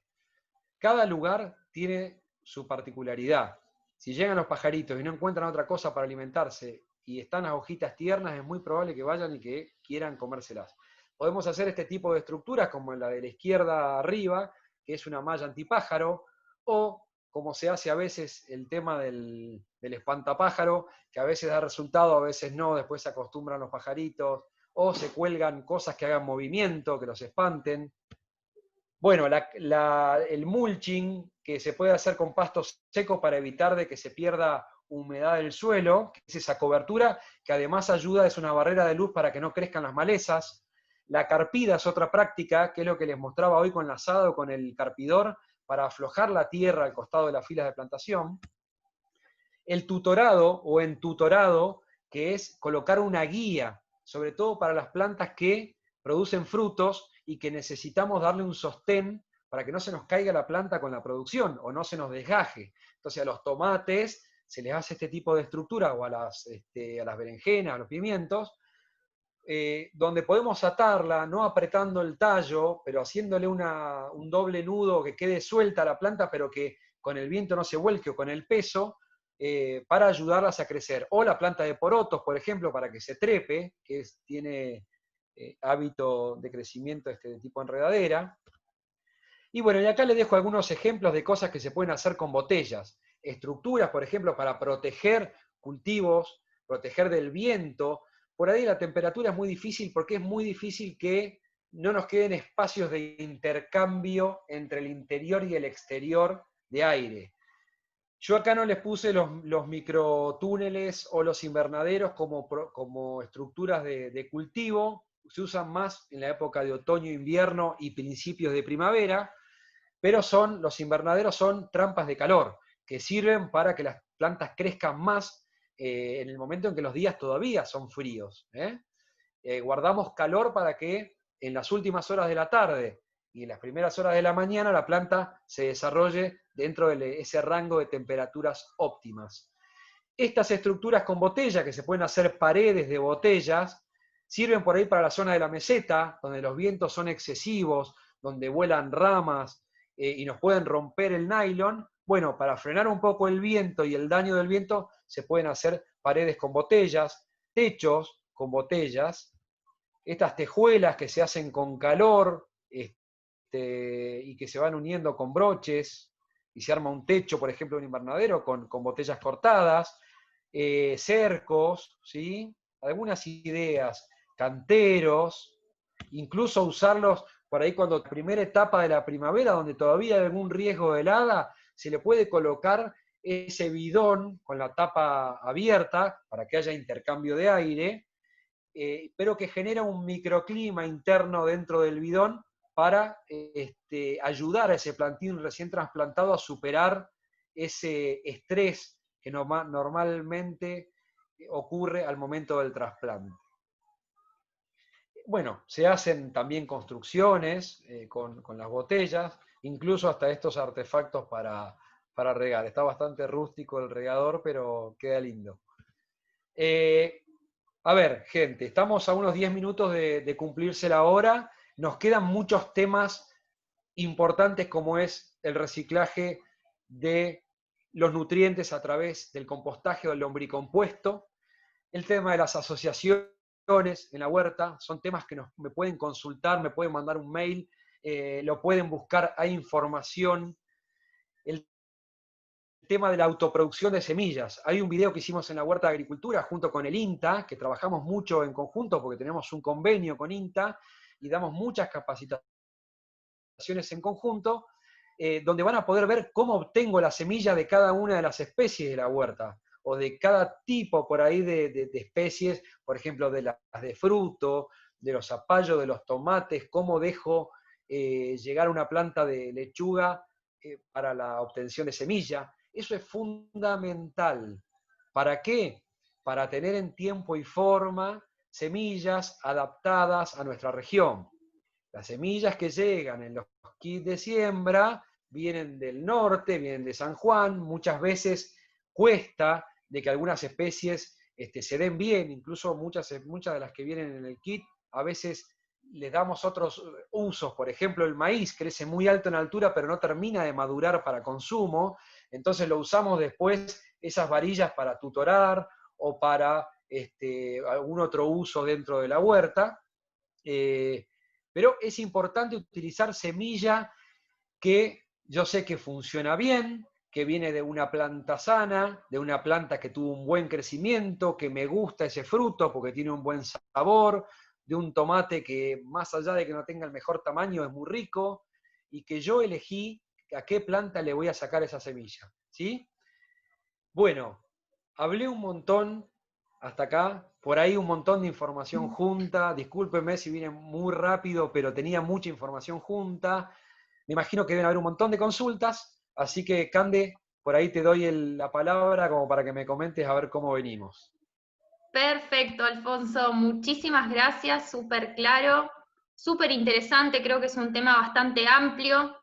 Cada lugar tiene su particularidad. Si llegan los pajaritos y no encuentran otra cosa para alimentarse y están las hojitas tiernas, es muy probable que vayan y que quieran comérselas. Podemos hacer este tipo de estructuras como la de la izquierda arriba, que es una malla antipájaro, o como se hace a veces el tema del espantapájaro, que a veces da resultado, a veces no, después se acostumbran los pajaritos, o se cuelgan cosas que hagan movimiento, que los espanten. Bueno, el mulching, que se puede hacer con pasto seco para evitar de que se pierda humedad del suelo, que es esa cobertura que además ayuda, es una barrera de luz para que no crezcan las malezas. La carpida es otra práctica, que es lo que les mostraba hoy con la asada o con el carpidor, para aflojar la tierra al costado de las filas de plantación. El tutorado o entutorado, que es colocar una guía, sobre todo para las plantas que producen frutos y que necesitamos darle un sostén para que no se nos caiga la planta con la producción o no se nos desgaje. Entonces a los tomates se les hace este tipo de estructura, o a las berenjenas, a los pimientos, donde podemos atarla, no apretando el tallo, pero haciéndole un doble nudo que quede suelta la planta, pero que con el viento no se vuelque o con el peso, para ayudarlas a crecer. O la planta de porotos, por ejemplo, para que se trepe, que tiene hábito de crecimiento de tipo enredadera. Y bueno, y acá les dejo algunos ejemplos de cosas que se pueden hacer con botellas. Estructuras, por ejemplo, para proteger cultivos, proteger del viento. Por ahí la temperatura es muy difícil porque es muy difícil que no nos queden espacios de intercambio entre el interior y el exterior de aire. Yo acá no les puse los microtúneles o los invernaderos como estructuras de cultivo. Se usan más en la época de otoño, invierno y principios de primavera, pero los invernaderos son trampas de calor que sirven para que las plantas crezcan más en el momento en que los días todavía son fríos. Guardamos calor para que en las últimas horas de la tarde y en las primeras horas de la mañana la planta se desarrolle dentro de ese rango de temperaturas óptimas. Estas estructuras con botella, que se pueden hacer paredes de botellas, sirven por ahí para la zona de la meseta, donde los vientos son excesivos, donde vuelan ramas y nos pueden romper el nylon. Bueno, para frenar un poco el viento y el daño del viento, se pueden hacer paredes con botellas, techos con botellas, estas tejuelas que se hacen con calor y que se van uniendo con broches, y se arma un techo, por ejemplo, un invernadero con botellas cortadas, cercos, ¿sí? Algunas ideas, canteros, incluso usarlos por ahí cuando la primera etapa de la primavera, donde todavía hay algún riesgo de helada, se le puede colocar ese bidón con la tapa abierta para que haya intercambio de aire, pero que genera un microclima interno dentro del bidón para ayudar a ese plantín recién trasplantado a superar ese estrés que normalmente ocurre al momento del trasplante. Bueno, se hacen también construcciones con las botellas, incluso hasta estos artefactos para regar. Está bastante rústico el regador, pero queda lindo. A ver, gente, estamos a unos 10 minutos de cumplirse la hora. Nos quedan muchos temas importantes como es el reciclaje de los nutrientes a través del compostaje o el lombricompuesto, el tema de las asociaciones en la huerta, son temas que me pueden consultar, me pueden mandar un mail, lo pueden buscar, hay información. El tema de la autoproducción de semillas. Hay un video que hicimos en la Huerta de Agricultura junto con el INTA, que trabajamos mucho en conjunto porque tenemos un convenio con INTA y damos muchas capacitaciones en conjunto, donde van a poder ver cómo obtengo la semilla de cada una de las especies de la huerta, o de cada tipo por ahí de especies, por ejemplo, de las de fruto, de los zapallos, de los tomates, cómo dejo llegar una planta de lechuga para la obtención de semilla. Eso es fundamental. ¿Para qué? Para tener en tiempo y forma semillas adaptadas a nuestra región. Las semillas que llegan en los kits de siembra vienen del norte, vienen de San Juan, muchas veces cuesta de que algunas especies se den bien, incluso muchas de las que vienen en el kit, a veces les damos otros usos. Por ejemplo, el maíz crece muy alto en altura, pero no termina de madurar para consumo, entonces lo usamos después, esas varillas, para tutorar o para algún otro uso dentro de la huerta. Pero es importante utilizar semilla que yo sé que funciona bien, que viene de una planta sana, de una planta que tuvo un buen crecimiento, que me gusta ese fruto porque tiene un buen sabor, de un tomate que más allá de que no tenga el mejor tamaño es muy rico, y que yo elegí a qué planta le voy a sacar esa semilla, ¿sí? Bueno, hablé un montón hasta acá, por ahí un montón de información junta, discúlpenme si viene muy rápido, pero tenía mucha información junta. Me imagino que deben haber un montón de consultas, así que Cande, por ahí te doy la palabra como para que me comentes a ver cómo venimos. Perfecto, Alfonso, muchísimas gracias, súper claro, súper interesante, creo que es un tema bastante amplio,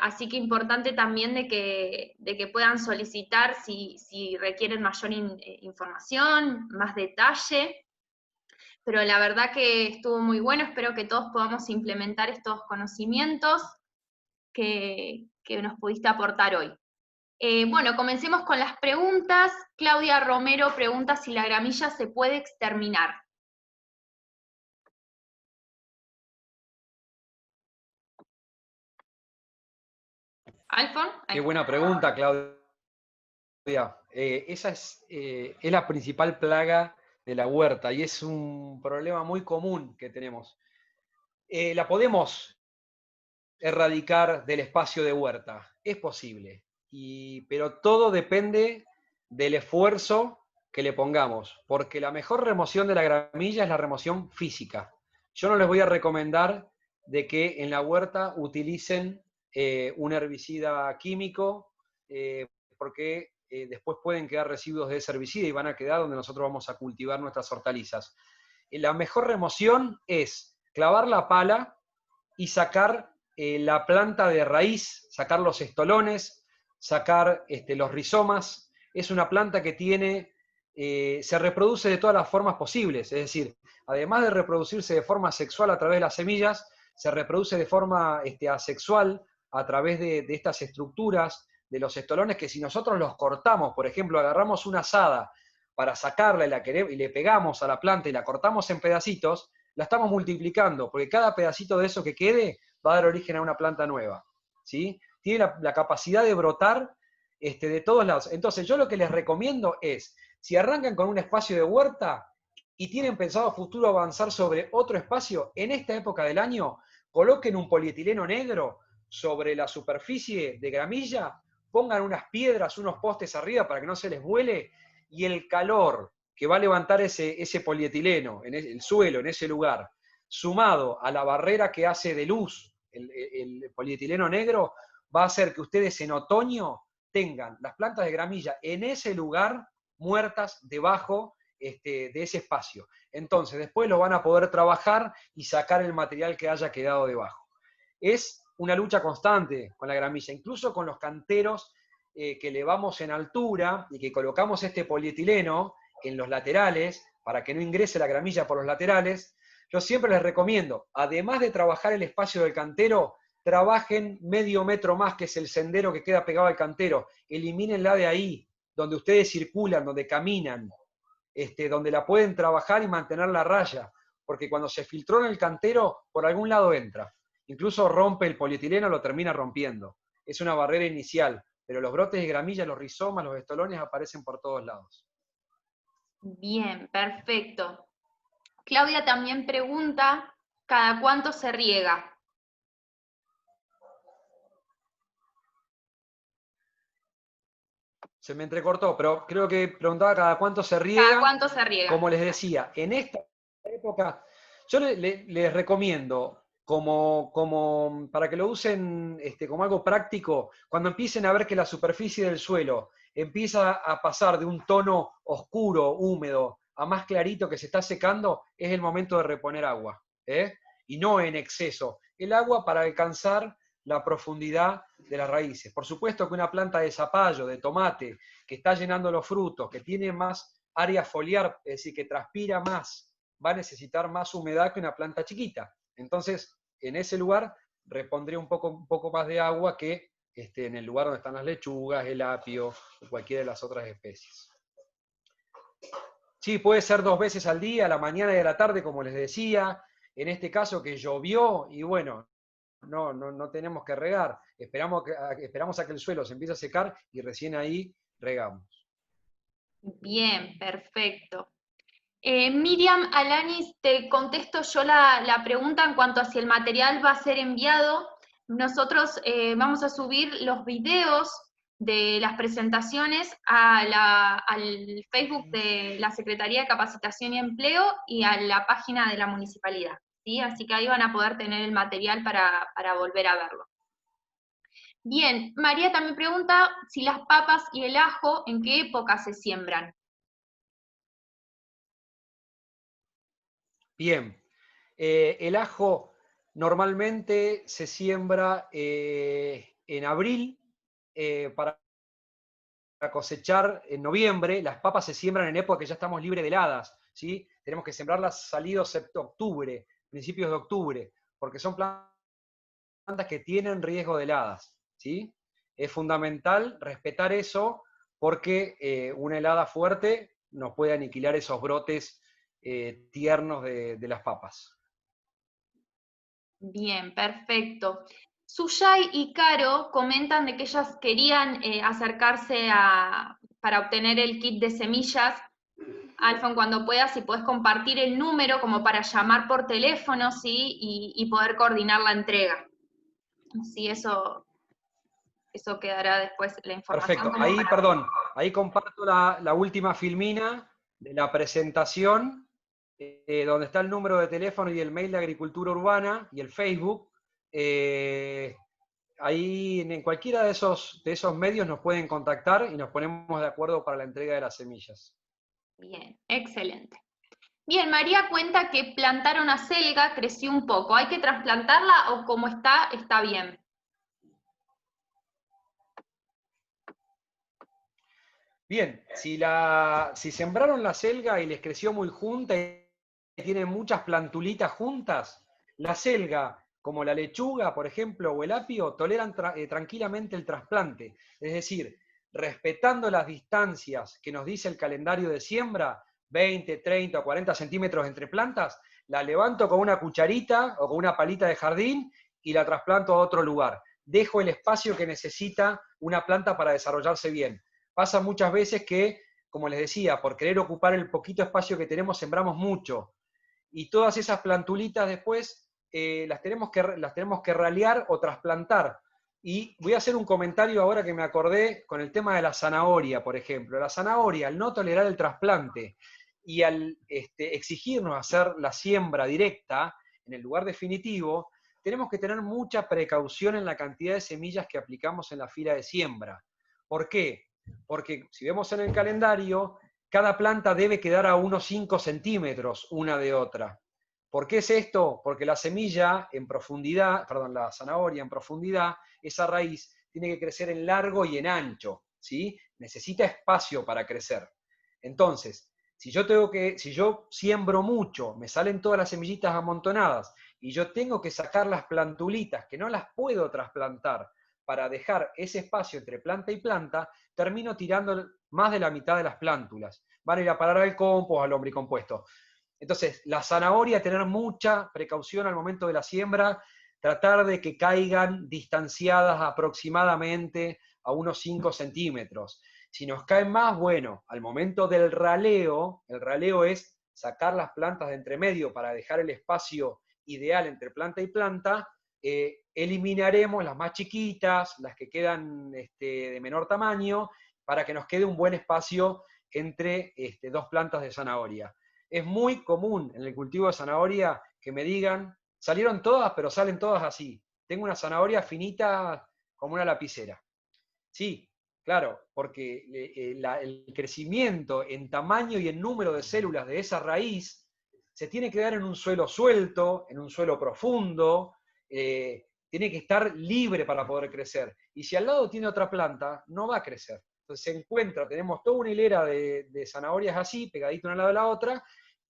así que importante también de que puedan solicitar si requieren mayor información, más detalle, pero la verdad que estuvo muy bueno, espero que todos podamos implementar estos conocimientos que nos pudiste aportar hoy. Bueno, comencemos con las preguntas. Claudia Romero pregunta si la gramilla se puede exterminar. ¿Alfon? Qué buena pregunta, Claudia. Esa es la principal plaga de la huerta y es un problema muy común que tenemos. La podemos erradicar del espacio de huerta, es posible, pero todo depende del esfuerzo que le pongamos, porque la mejor remoción de la gramilla es la remoción física. Yo no les voy a recomendar de que en la huerta utilicen un herbicida químico, porque después pueden quedar residuos de ese herbicida y van a quedar donde nosotros vamos a cultivar nuestras hortalizas. La mejor remoción es clavar la pala y sacar la planta de raíz, sacar los estolones, sacar los rizomas. Es una planta que se reproduce de todas las formas posibles, es decir, además de reproducirse de forma sexual a través de las semillas, se reproduce de forma asexual a través de estas estructuras de los estolones, que si nosotros los cortamos, por ejemplo, agarramos una azada para sacarla y le pegamos a la planta y la cortamos en pedacitos, la estamos multiplicando, porque cada pedacito de eso que quede va a dar origen a una planta nueva, ¿sí? Tiene la capacidad de brotar de todos lados. Entonces, yo lo que les recomiendo es, si arrancan con un espacio de huerta y tienen pensado a futuro avanzar sobre otro espacio, en esta época del año, coloquen un polietileno negro sobre la superficie de gramilla, pongan unas piedras, unos postes arriba para que no se les vuele, y el calor que va a levantar ese polietileno en el suelo, en ese lugar, sumado a la barrera que hace de luz el polietileno negro, va a hacer que ustedes en otoño tengan las plantas de gramilla en ese lugar muertas debajo de ese espacio. Entonces, después lo van a poder trabajar y sacar el material que haya quedado debajo. Es una lucha constante con la gramilla, incluso con los canteros que elevamos en altura y que colocamos este polietileno en los laterales, para que no ingrese la gramilla por los laterales. Yo siempre les recomiendo, además de trabajar el espacio del cantero, trabajen medio metro más, que es el sendero que queda pegado al cantero. Elimínenla de ahí, donde ustedes circulan, donde caminan, donde la pueden trabajar y mantener la raya, porque cuando se filtró en el cantero, por algún lado entra. Incluso rompe el polietileno, lo termina rompiendo. Es una barrera inicial, pero los brotes de gramilla, los rizomas, los estolones aparecen por todos lados. Bien, perfecto. Claudia también pregunta, ¿cada cuánto se riega? Se me entrecortó, pero creo que preguntaba cada cuánto se riega. ¿Cada cuánto se riega? Como les decía, en esta época, yo les recomiendo, para que lo usen como algo práctico, cuando empiecen a ver que la superficie del suelo empieza a pasar de un tono oscuro, húmedo, a más clarito que se está secando, es el momento de reponer agua, y no en exceso. El agua para alcanzar la profundidad de las raíces. Por supuesto que una planta de zapallo, de tomate, que está llenando los frutos, que tiene más área foliar, es decir, que transpira más, va a necesitar más humedad que una planta chiquita. Entonces, en ese lugar repondría un poco más de agua que en el lugar donde están las lechugas, el apio o cualquiera de las otras especies. Sí, puede ser 2 veces al día, a la mañana y a la tarde, como les decía. En este caso que llovió, y bueno, no tenemos que regar. Esperamos a que el suelo se empiece a secar y recién ahí regamos. Bien, perfecto. Miriam Alanis, te contesto yo la pregunta en cuanto a si el material va a ser enviado. Nosotros vamos a subir los videos de las presentaciones al Facebook de la Secretaría de Capacitación y Empleo y a la página de la municipalidad, ¿sí? Así que ahí van a poder tener el material para volver a verlo. Bien, María también pregunta si las papas y el ajo, ¿en qué época se siembran? Bien, el ajo normalmente se siembra en abril para cosechar en noviembre. Las papas se siembran en época que ya estamos libres de heladas, ¿sí? Tenemos que sembrarlas salidos octubre, principios de octubre, porque son plantas que tienen riesgo de heladas, ¿sí? Es fundamental respetar eso porque una helada fuerte nos puede aniquilar esos brotes tiernos de las papas. Bien, perfecto. Suyay y Caro comentan de que ellas querían acercarse para obtener el kit de semillas. Alfon, cuando puedas, si puedes compartir el número como para llamar por teléfono, ¿sí? Y poder coordinar la entrega. Sí, eso quedará después la información. Perfecto. Ahí, perdón, ahí comparto la última filmina de la presentación, donde está el número de teléfono y el mail de Agricultura Urbana y el Facebook. Ahí en cualquiera de esos medios nos pueden contactar y nos ponemos de acuerdo para la entrega de las semillas. Bien, excelente. Bien, María cuenta que plantaron acelga, creció un poco. ¿Hay que trasplantarla o como está bien? Bien, si sembraron la selga y les creció muy junta y tienen muchas plantulitas juntas, la selga, como la lechuga, por ejemplo, o el apio, toleran tranquilamente el trasplante. Es decir, respetando las distancias que nos dice el calendario de siembra, 20, 30 o 40 centímetros entre plantas, la levanto con una cucharita o con una palita de jardín y la trasplanto a otro lugar. Dejo el espacio que necesita una planta para desarrollarse bien. Pasa muchas veces que, como les decía, por querer ocupar el poquito espacio que tenemos, sembramos mucho. Y todas esas plantulitas después las tenemos que ralear o trasplantar. Y voy a hacer un comentario ahora que me acordé con el tema de la zanahoria, por ejemplo. La zanahoria, al no tolerar el trasplante y al exigirnos hacer la siembra directa en el lugar definitivo, tenemos que tener mucha precaución en la cantidad de semillas que aplicamos en la fila de siembra. ¿Por qué? Porque si vemos en el calendario, cada planta debe quedar a unos 5 centímetros una de otra. ¿Por qué es esto? Porque la semilla en profundidad, perdón, la zanahoria en profundidad, esa raíz tiene que crecer en largo y en ancho, ¿sí? Necesita espacio para crecer. Entonces, si yo siembro mucho, me salen todas las semillitas amontonadas y yo tengo que sacar las plantulitas que no las puedo trasplantar para dejar ese espacio entre planta y planta, termino tirando más de la mitad de las plántulas. Van a ir a parar al compost, al lombricompuesto. Entonces, la zanahoria, tener mucha precaución al momento de la siembra, tratar de que caigan distanciadas aproximadamente a unos 5 centímetros. Si nos caen más, bueno, al momento del raleo, el raleo es sacar las plantas de entre medio para dejar el espacio ideal entre planta y planta, eliminaremos las más chiquitas, las que quedan de menor tamaño, para que nos quede un buen espacio entre dos plantas de zanahoria. Es muy común en el cultivo de zanahoria que me digan, salieron todas, pero salen todas así. Tengo una zanahoria finita como una lapicera. Sí, claro, porque el crecimiento en tamaño y en número de células de esa raíz se tiene que dar en un suelo suelto, en un suelo profundo, tiene que estar libre para poder crecer. Y si al lado tiene otra planta, no va a crecer. se encuentra, tenemos toda una hilera de zanahorias así, pegaditas una al lado de la otra,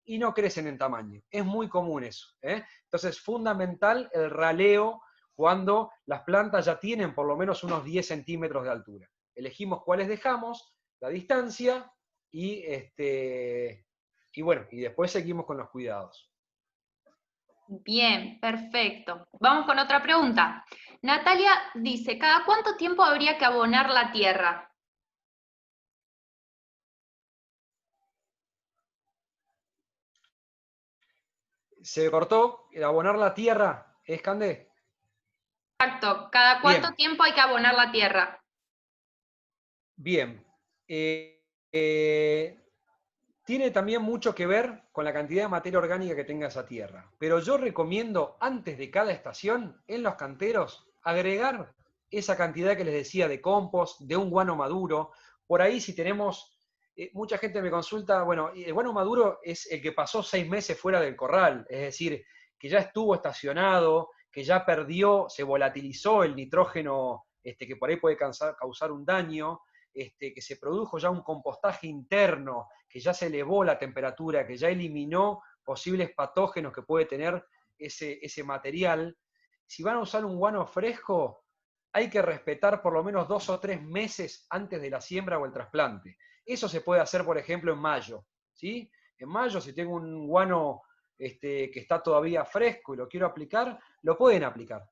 y no crecen en tamaño. Es muy común eso. Entonces, es fundamental el raleo cuando las plantas ya tienen por lo menos unos 10 centímetros de altura. Elegimos cuáles dejamos, la distancia, y bueno, y después seguimos con los cuidados. Bien, perfecto. Vamos con otra pregunta. Natalia dice, ¿cada cuánto tiempo habría que abonar la tierra? Se cortó, abonar la tierra, ¿es, Cande? Exacto, ¿cada cuánto Bien. tiempo hay que abonar la tierra? Bien. Tiene también mucho que ver con la cantidad de materia orgánica que tenga esa tierra. Pero yo recomiendo, antes de cada estación, en los canteros, agregar esa cantidad que les decía de compost, de un guano maduro. Por ahí, si tenemos, mucha gente me consulta, bueno, el guano maduro es el que pasó 6 meses fuera del corral, es decir, que ya estuvo estacionado, que ya perdió, se volatilizó el nitrógeno, que por ahí puede causar un daño, que se produjo ya un compostaje interno, que ya se elevó la temperatura, que ya eliminó posibles patógenos que puede tener ese material. Si van a usar un guano fresco, hay que respetar por lo menos 2 o 3 meses antes de la siembra o el trasplante. Eso se puede hacer, por ejemplo, en mayo. ¿Sí? En mayo, si tengo un guano que está todavía fresco y lo quiero aplicar, lo pueden aplicar.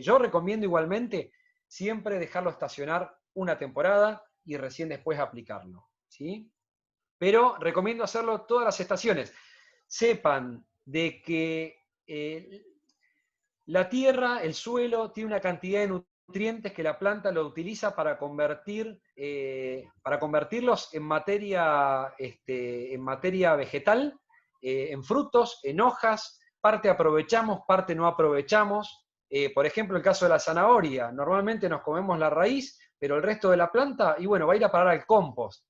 Yo recomiendo igualmente siempre dejarlo estacionar una temporada y recién después aplicarlo. ¿Sí? Pero recomiendo hacerlo todas las estaciones. Sepan de que la tierra, el suelo, tiene una cantidad de nutrientes que la planta lo utiliza para convertirlos en materia vegetal, en frutos, en hojas, parte aprovechamos, parte no aprovechamos. Por ejemplo, el caso de la zanahoria, normalmente nos comemos la raíz, pero el resto de la planta, y bueno, va a ir a parar al compost.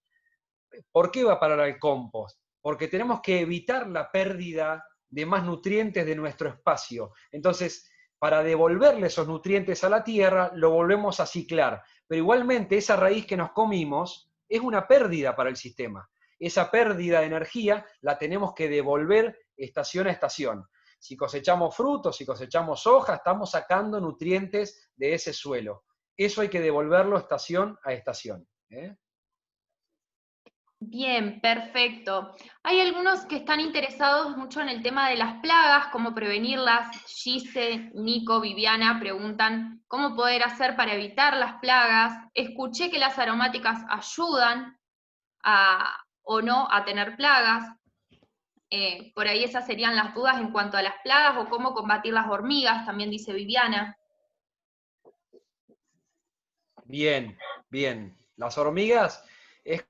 ¿Por qué va a parar al compost? Porque tenemos que evitar la pérdida de más nutrientes de nuestro espacio. Entonces, para devolverle esos nutrientes a la tierra, lo volvemos a ciclar. Pero igualmente, esa raíz que nos comimos es una pérdida para el sistema. Esa pérdida de energía la tenemos que devolver estación a estación. Si cosechamos frutos, si cosechamos hojas, estamos sacando nutrientes de ese suelo. Eso hay que devolverlo estación a estación. Bien, perfecto. Hay algunos que están interesados mucho en el tema de las plagas, cómo prevenirlas. Gise, Nico, Viviana preguntan cómo poder hacer para evitar las plagas. Escuché que las aromáticas ayudan o no a tener plagas. Por ahí esas serían las dudas en cuanto a las plagas o cómo combatir las hormigas, también dice Viviana. Bien, bien. Las hormigas es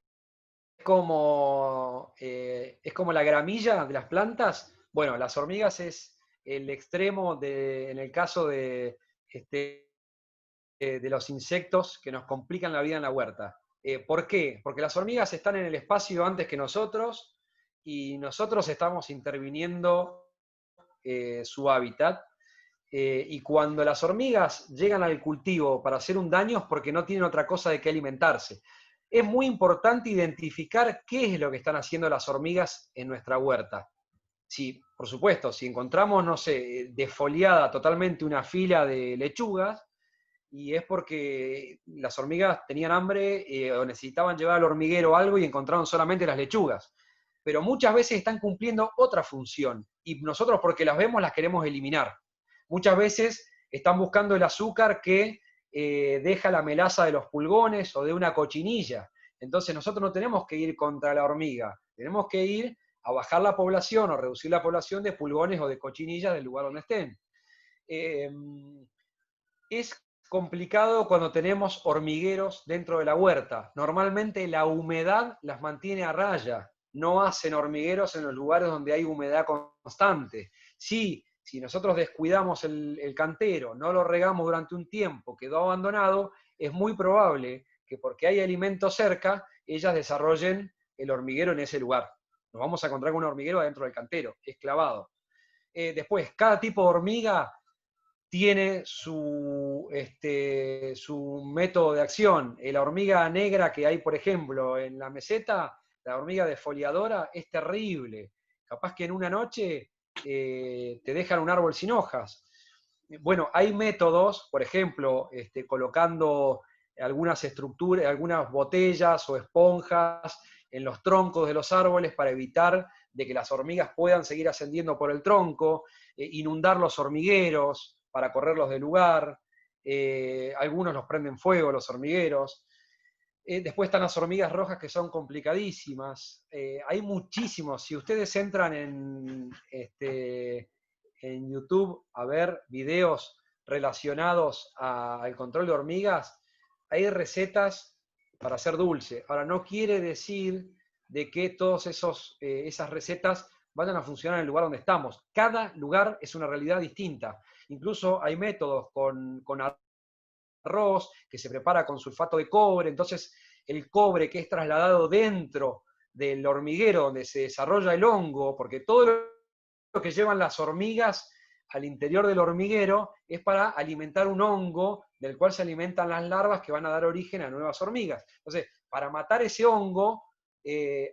como la gramilla de las plantas. Bueno, las hormigas es el extremo en el caso de los insectos que nos complican la vida en la huerta. ¿Por qué? Porque las hormigas están en el espacio antes que nosotros y nosotros estamos interviniendo su hábitat. Y cuando las hormigas llegan al cultivo para hacer un daño es porque no tienen otra cosa de qué alimentarse. Es muy importante identificar qué es lo que están haciendo las hormigas en nuestra huerta. Si, por supuesto, si encontramos, no sé, desfoliada totalmente una fila de lechugas, y es porque las hormigas tenían hambre o necesitaban llevar al hormiguero algo y encontraron solamente las lechugas. Pero muchas veces están cumpliendo otra función, y nosotros porque las vemos las queremos eliminar. Muchas veces están buscando el azúcar que deja la melaza de los pulgones o de una cochinilla. Entonces nosotros no tenemos que ir contra la hormiga, tenemos que ir a bajar la población o reducir la población de pulgones o de cochinillas del lugar donde estén. Es complicado cuando tenemos hormigueros dentro de la huerta. Normalmente la humedad las mantiene a raya, no hacen hormigueros en los lugares donde hay humedad constante. Sí, si nosotros descuidamos el cantero, no lo regamos durante un tiempo, quedó abandonado, es muy probable que porque hay alimento cerca, ellas desarrollen el hormiguero en ese lugar. Nos vamos a encontrar con un hormiguero adentro del cantero, es clavado. Después, cada tipo de hormiga tiene su método de acción. La hormiga negra que hay, por ejemplo, en la meseta, la hormiga defoliadora, es terrible. Capaz que en una noche te dejan un árbol sin hojas. Bueno, hay métodos, por ejemplo, colocando algunas estructuras, algunas botellas o esponjas en los troncos de los árboles para evitar de que las hormigas puedan seguir ascendiendo por el tronco, inundar los hormigueros para correrlos del lugar, algunos los prenden fuego, los hormigueros. Después están las hormigas rojas que son complicadísimas. Hay muchísimos. Si ustedes entran en YouTube a ver videos relacionados al control de hormigas, hay recetas para hacer dulce. Ahora, no quiere decir de que todas esas recetas vayan a funcionar en el lugar donde estamos. Cada lugar es una realidad distinta. Incluso hay métodos con arroz que se prepara con sulfato de cobre, entonces el cobre que es trasladado dentro del hormiguero donde se desarrolla el hongo, porque todo lo que llevan las hormigas al interior del hormiguero es para alimentar un hongo del cual se alimentan las larvas que van a dar origen a nuevas hormigas. Entonces, para matar ese hongo,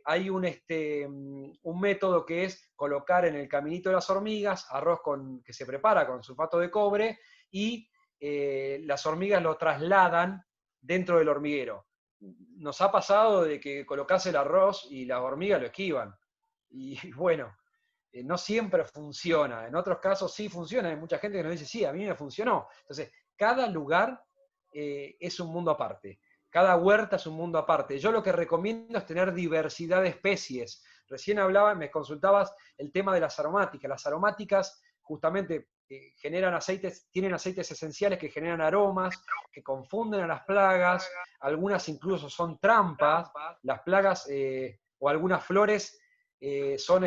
hay un método que es colocar en el caminito de las hormigas arroz que se prepara con sulfato de cobre y las hormigas lo trasladan dentro del hormiguero. Nos ha pasado de que colocás el arroz y las hormigas lo esquivan. Y bueno, no siempre funciona. En otros casos sí funciona. Hay mucha gente que nos dice, sí, a mí me funcionó. Entonces, cada lugar es un mundo aparte. Cada huerta es un mundo aparte. Yo lo que recomiendo es tener diversidad de especies. Recién me consultabas el tema de las aromáticas. Las aromáticas justamente generan aceites, tienen aceites esenciales que generan aromas, que confunden a las plagas, algunas incluso son trampas, las plagas o algunas flores son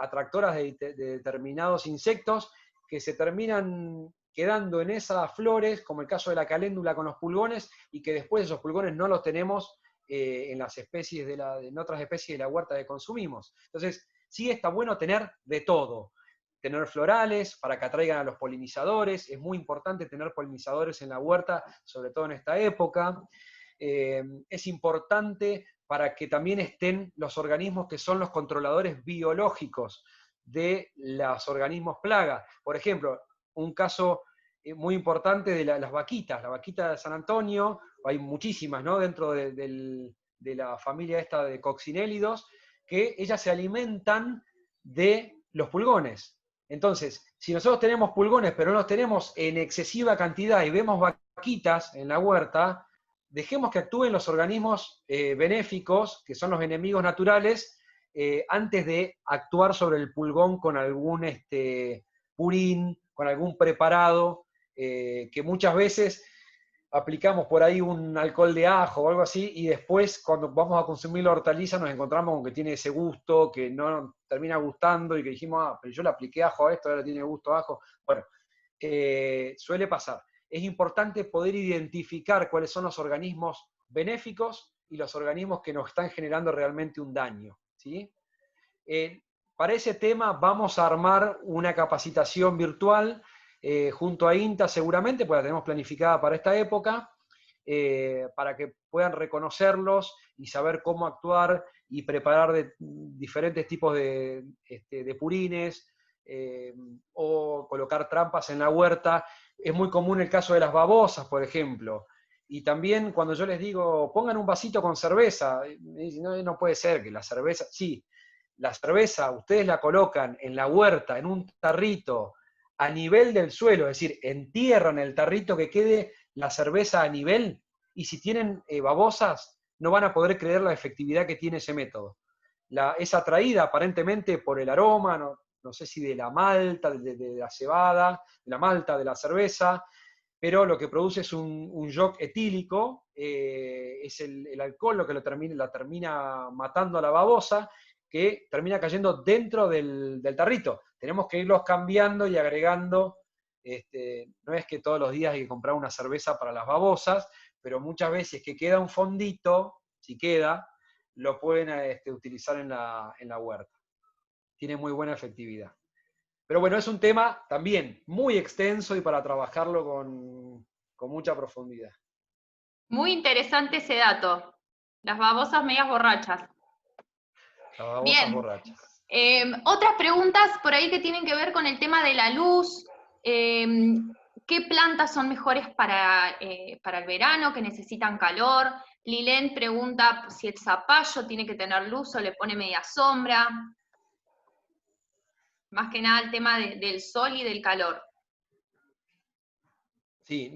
atractoras de determinados insectos que se terminan quedando en esas flores, como el caso de la caléndula con los pulgones, y que después esos pulgones no los tenemos en las especies en otras especies de la huerta que consumimos. Entonces, sí está bueno tener de todo. Tener florales para que atraigan a los polinizadores, es muy importante tener polinizadores en la huerta, sobre todo en esta época. Es importante para que también estén los organismos que son los controladores biológicos de los organismos plaga. Por ejemplo, un caso muy importante de las vaquitas, la vaquita de San Antonio, hay muchísimas, ¿no? Dentro de la familia esta de coccinélidos, que ellas se alimentan de los pulgones. Entonces, si nosotros tenemos pulgones, pero no los tenemos en excesiva cantidad y vemos vaquitas en la huerta, dejemos que actúen los organismos benéficos, que son los enemigos naturales, antes de actuar sobre el pulgón con algún purín, con algún preparado, que muchas veces aplicamos por ahí un alcohol de ajo o algo así, y después cuando vamos a consumir la hortaliza nos encontramos con que tiene ese gusto, que no termina gustando, y que dijimos, pero yo le apliqué ajo a esto, ahora tiene gusto a ajo. Bueno, suele pasar. Es importante poder identificar cuáles son los organismos benéficos y los organismos que nos están generando realmente un daño, ¿sí? Para ese tema vamos a armar una capacitación virtual junto a INTA seguramente, pues la tenemos planificada para esta época, para que puedan reconocerlos y saber cómo actuar y preparar diferentes tipos de purines, o colocar trampas en la huerta. Es muy común el caso de las babosas, por ejemplo. Y también cuando yo les digo, pongan un vasito con cerveza, me dicen, no, no puede ser que la cerveza, sí, la cerveza ustedes la colocan en la huerta, en un tarrito, a nivel del suelo, es decir, entierran el tarrito que quede la cerveza a nivel, y si tienen babosas, no van a poder creer la efectividad que tiene ese método. Es atraída aparentemente por el aroma, no sé si de la malta, de la cebada, de la malta, de la cerveza, pero lo que produce es un shock etílico, es el alcohol lo que la termina matando a la babosa, que termina cayendo dentro del tarrito. Tenemos que irlos cambiando y agregando, no es que todos los días hay que comprar una cerveza para las babosas, pero muchas veces que queda un fondito, si queda, lo pueden utilizar en la huerta. Tiene muy buena efectividad. Pero bueno, es un tema también muy extenso y para trabajarlo con mucha profundidad. Muy interesante ese dato. Las babosas medias borrachas. Las babosas Bien. borrachas. Otras preguntas por ahí que tienen que ver con el tema de la luz. ¿Qué plantas son mejores para el verano, que necesitan calor? Lilén pregunta si el zapallo tiene que tener luz o le pone media sombra. Más que nada el tema del sol y del calor. Sí,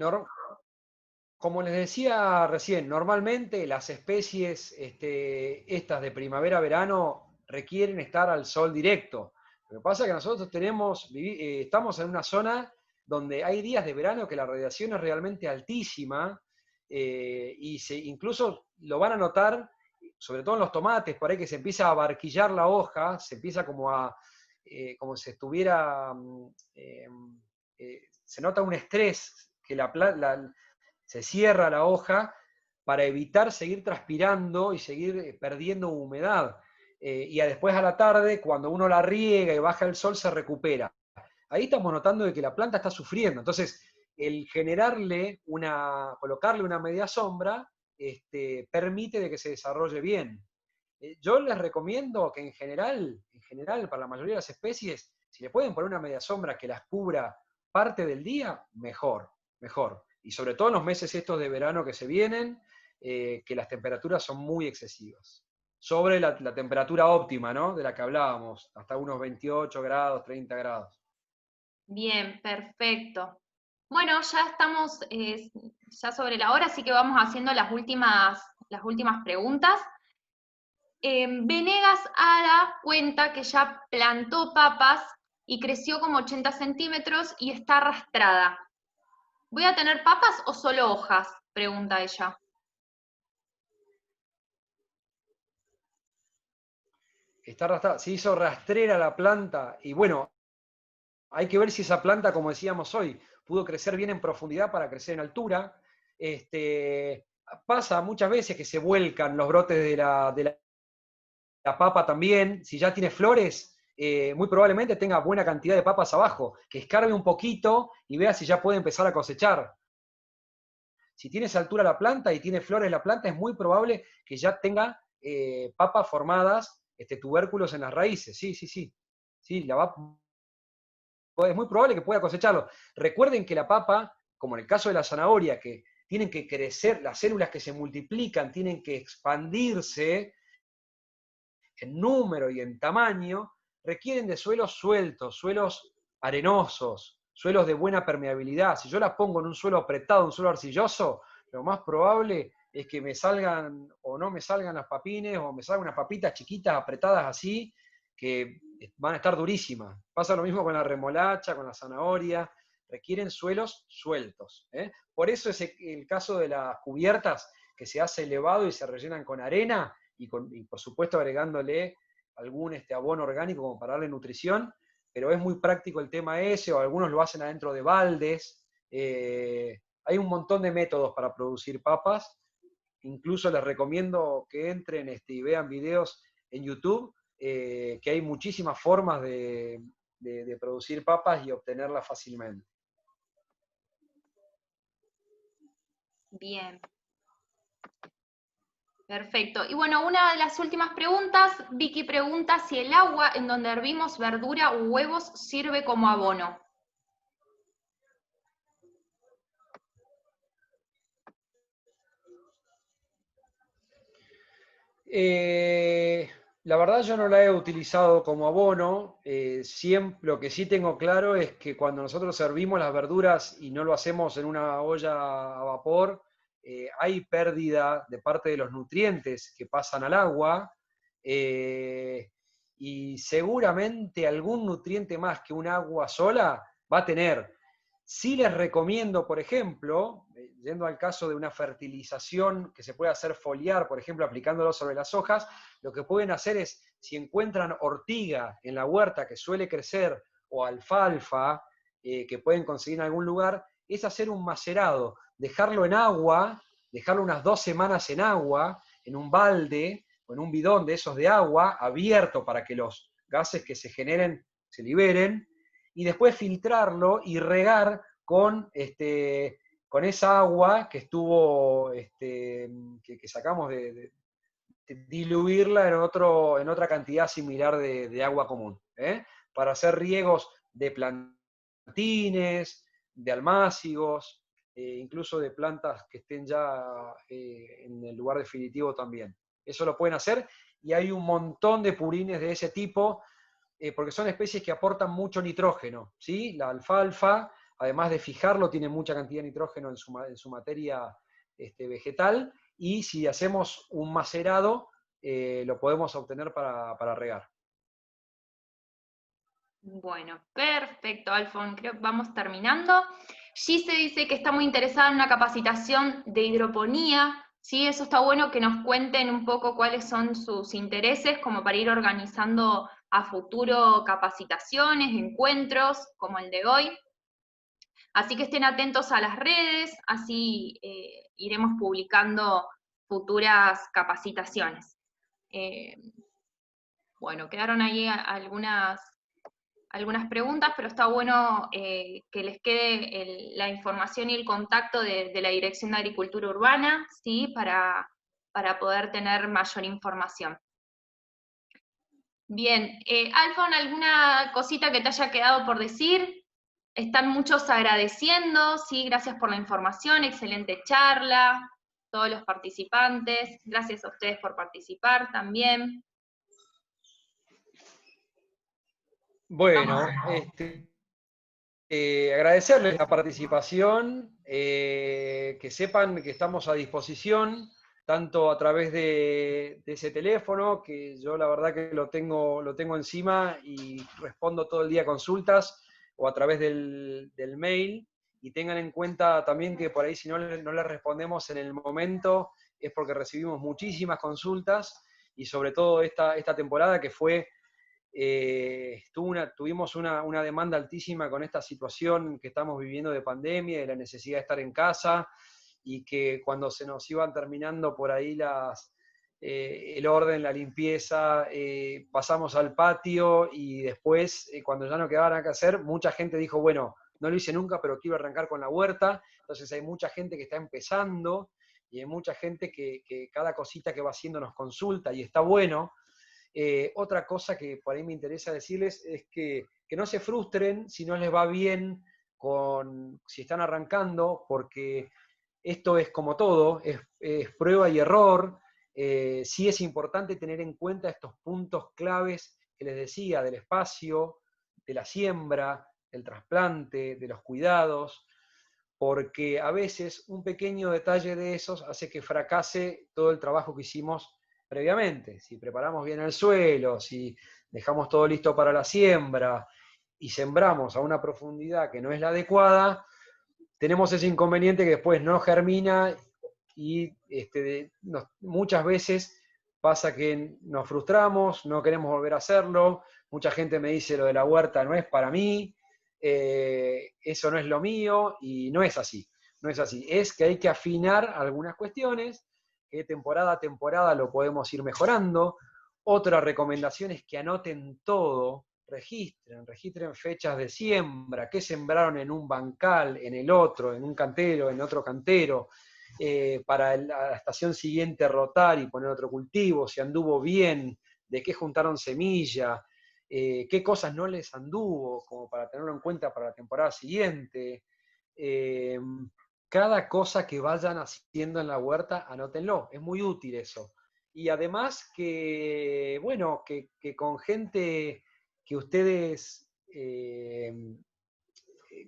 como les decía recién, normalmente las especies estas de primavera-verano requieren estar al sol directo. Lo que pasa es que nosotros estamos en una zona donde hay días de verano que la radiación es realmente altísima y incluso lo van a notar, sobre todo en los tomates, por ahí que se empieza a abarquillar la hoja, se empieza como si estuviera, se nota un estrés, que se cierra la hoja para evitar seguir transpirando y seguir perdiendo humedad. Y después a la tarde, cuando uno la riega y baja el sol, se recupera. Ahí estamos notando de que la planta está sufriendo. Entonces, el colocarle una media sombra, permite de que se desarrolle bien. Yo les recomiendo que en general, para la mayoría de las especies, si le pueden poner una media sombra que las cubra parte del día, mejor, mejor. Y sobre todo en los meses estos de verano que se vienen, que las temperaturas son muy excesivas. Sobre la temperatura óptima, ¿no? De la que hablábamos, hasta unos 28 grados, 30 grados. Bien, perfecto. Bueno, ya estamos ya sobre la hora, así que vamos haciendo las últimas preguntas. Venegas Ada cuenta que ya plantó papas y creció como 80 centímetros y está arrastrada. ¿Voy a tener papas o solo hojas? Pregunta ella. Está arrastrada, se hizo rastrera la planta y bueno, hay que ver si esa planta, como decíamos hoy, pudo crecer bien en profundidad para crecer en altura. Pasa muchas veces que se vuelcan los brotes de la papa también. Si ya tiene flores, muy probablemente tenga buena cantidad de papas abajo. Que escarbe un poquito y vea si ya puede empezar a cosechar. Si tiene esa altura la planta y tiene flores la planta, es muy probable que ya tenga papas formadas, tubérculos en las raíces. Sí, sí, sí. Sí, es muy probable que pueda cosecharlo. Recuerden que la papa, como en el caso de la zanahoria, que tienen que crecer, las células que se multiplican tienen que expandirse en número y en tamaño, requieren de suelos sueltos, suelos arenosos, suelos de buena permeabilidad. Si yo las pongo en un suelo apretado, un suelo arcilloso, lo más probable es que me salgan o no me salgan las papines o me salgan unas papitas chiquitas apretadas así, que van a estar durísimas. Pasa lo mismo con la remolacha, con la zanahoria, requieren suelos sueltos. Por eso es el caso de las cubiertas que se hace elevado y se rellenan con arena y por supuesto agregándole algún abono orgánico como para darle nutrición, pero es muy práctico el tema ese, o algunos lo hacen adentro de baldes. Hay un montón de métodos para producir papas. Incluso les recomiendo que entren y vean videos en YouTube, que hay muchísimas formas de producir papas y obtenerlas fácilmente. Bien. Perfecto. Y bueno, una de las últimas preguntas, Vicky pregunta si el agua en donde hervimos verdura o huevos sirve como abono. La verdad yo no la he utilizado como abono. Lo que sí tengo claro es que cuando nosotros servimos las verduras y no lo hacemos en una olla a vapor, hay pérdida de parte de los nutrientes que pasan al agua, y seguramente algún nutriente más que un agua sola va a tener. Sí les recomiendo, por ejemplo, yendo al caso de una fertilización que se puede hacer foliar, por ejemplo, aplicándolo sobre las hojas, lo que pueden hacer es, si encuentran ortiga en la huerta que suele crecer, o alfalfa, que pueden conseguir en algún lugar, es hacer un macerado, dejarlo en agua, dejarlo unas 2 semanas en agua, en un balde o en un bidón de esos de agua, abierto para que los gases que se generen se liberen, y después filtrarlo y regar con esa agua que estuvo, que sacamos de diluirla en otra cantidad similar de agua común, para hacer riegos de plantines, de almácigos, incluso de plantas que estén ya en el lugar definitivo también. Eso lo pueden hacer, y hay un montón de purines de ese tipo, porque son especies que aportan mucho nitrógeno, ¿sí? La alfalfa, además de fijarlo, tiene mucha cantidad de nitrógeno en su materia vegetal, y si hacemos un macerado, lo podemos obtener para regar. Bueno, perfecto, Alfon. Creo que vamos terminando. Gise dice que está muy interesada en una capacitación de hidroponía. Sí, eso está bueno que nos cuenten un poco cuáles son sus intereses, como para ir organizando a futuro capacitaciones, encuentros, como el de hoy. Así que estén atentos a las redes, así iremos publicando futuras capacitaciones. Bueno, quedaron ahí algunas preguntas, pero está bueno que les quede la información y el contacto de la Dirección de Agricultura Urbana, ¿sí? Para poder tener mayor información. Bien, Alfon, ¿alguna cosita que te haya quedado por decir? Están muchos agradeciendo, ¿sí? Gracias por la información, excelente charla, todos los participantes, gracias a ustedes por participar también. Bueno, agradecerles la participación, que sepan que estamos a disposición, tanto a través de ese teléfono, que yo la verdad que lo tengo encima y respondo todo el día a consultas, o a través del mail, y tengan en cuenta también que por ahí si no les respondemos en el momento, es porque recibimos muchísimas consultas, y sobre todo esta temporada que fue... tuvimos una demanda altísima con esta situación que estamos viviendo de pandemia, de la necesidad de estar en casa, y que cuando se nos iban terminando por ahí el orden, la limpieza, pasamos al patio, y después, cuando ya no quedaba nada que hacer, mucha gente dijo, bueno, no lo hice nunca, pero quiero arrancar con la huerta. Entonces hay mucha gente que está empezando, y hay mucha gente que cada cosita que va haciendo nos consulta, y está bueno. Otra cosa que por ahí me interesa decirles es que no se frustren si no les va bien si están arrancando, porque esto es como todo, es prueba y error. Sí es importante tener en cuenta estos puntos claves que les decía, del espacio, de la siembra, del trasplante, de los cuidados, porque a veces un pequeño detalle de esos hace que fracase todo el trabajo que hicimos previamente. Si preparamos bien el suelo, si dejamos todo listo para la siembra y sembramos a una profundidad que no es la adecuada, tenemos ese inconveniente que después no germina, y muchas veces pasa que nos frustramos, no queremos volver a hacerlo. Mucha gente me dice, lo de la huerta no es para mí, eso no es lo mío, y no es así. No es así. Es que hay que afinar algunas cuestiones, que temporada a temporada lo podemos ir mejorando. Otra recomendación es que anoten todo, registren fechas de siembra, qué sembraron en un bancal, en el otro, en un cantero, en otro cantero, para la estación siguiente rotar y poner otro cultivo, si anduvo bien, de qué juntaron semilla, qué cosas no les anduvo, como para tenerlo en cuenta para la temporada siguiente. Cada cosa que vayan haciendo en la huerta, anótenlo, es muy útil eso. Y además que, bueno, que con gente que ustedes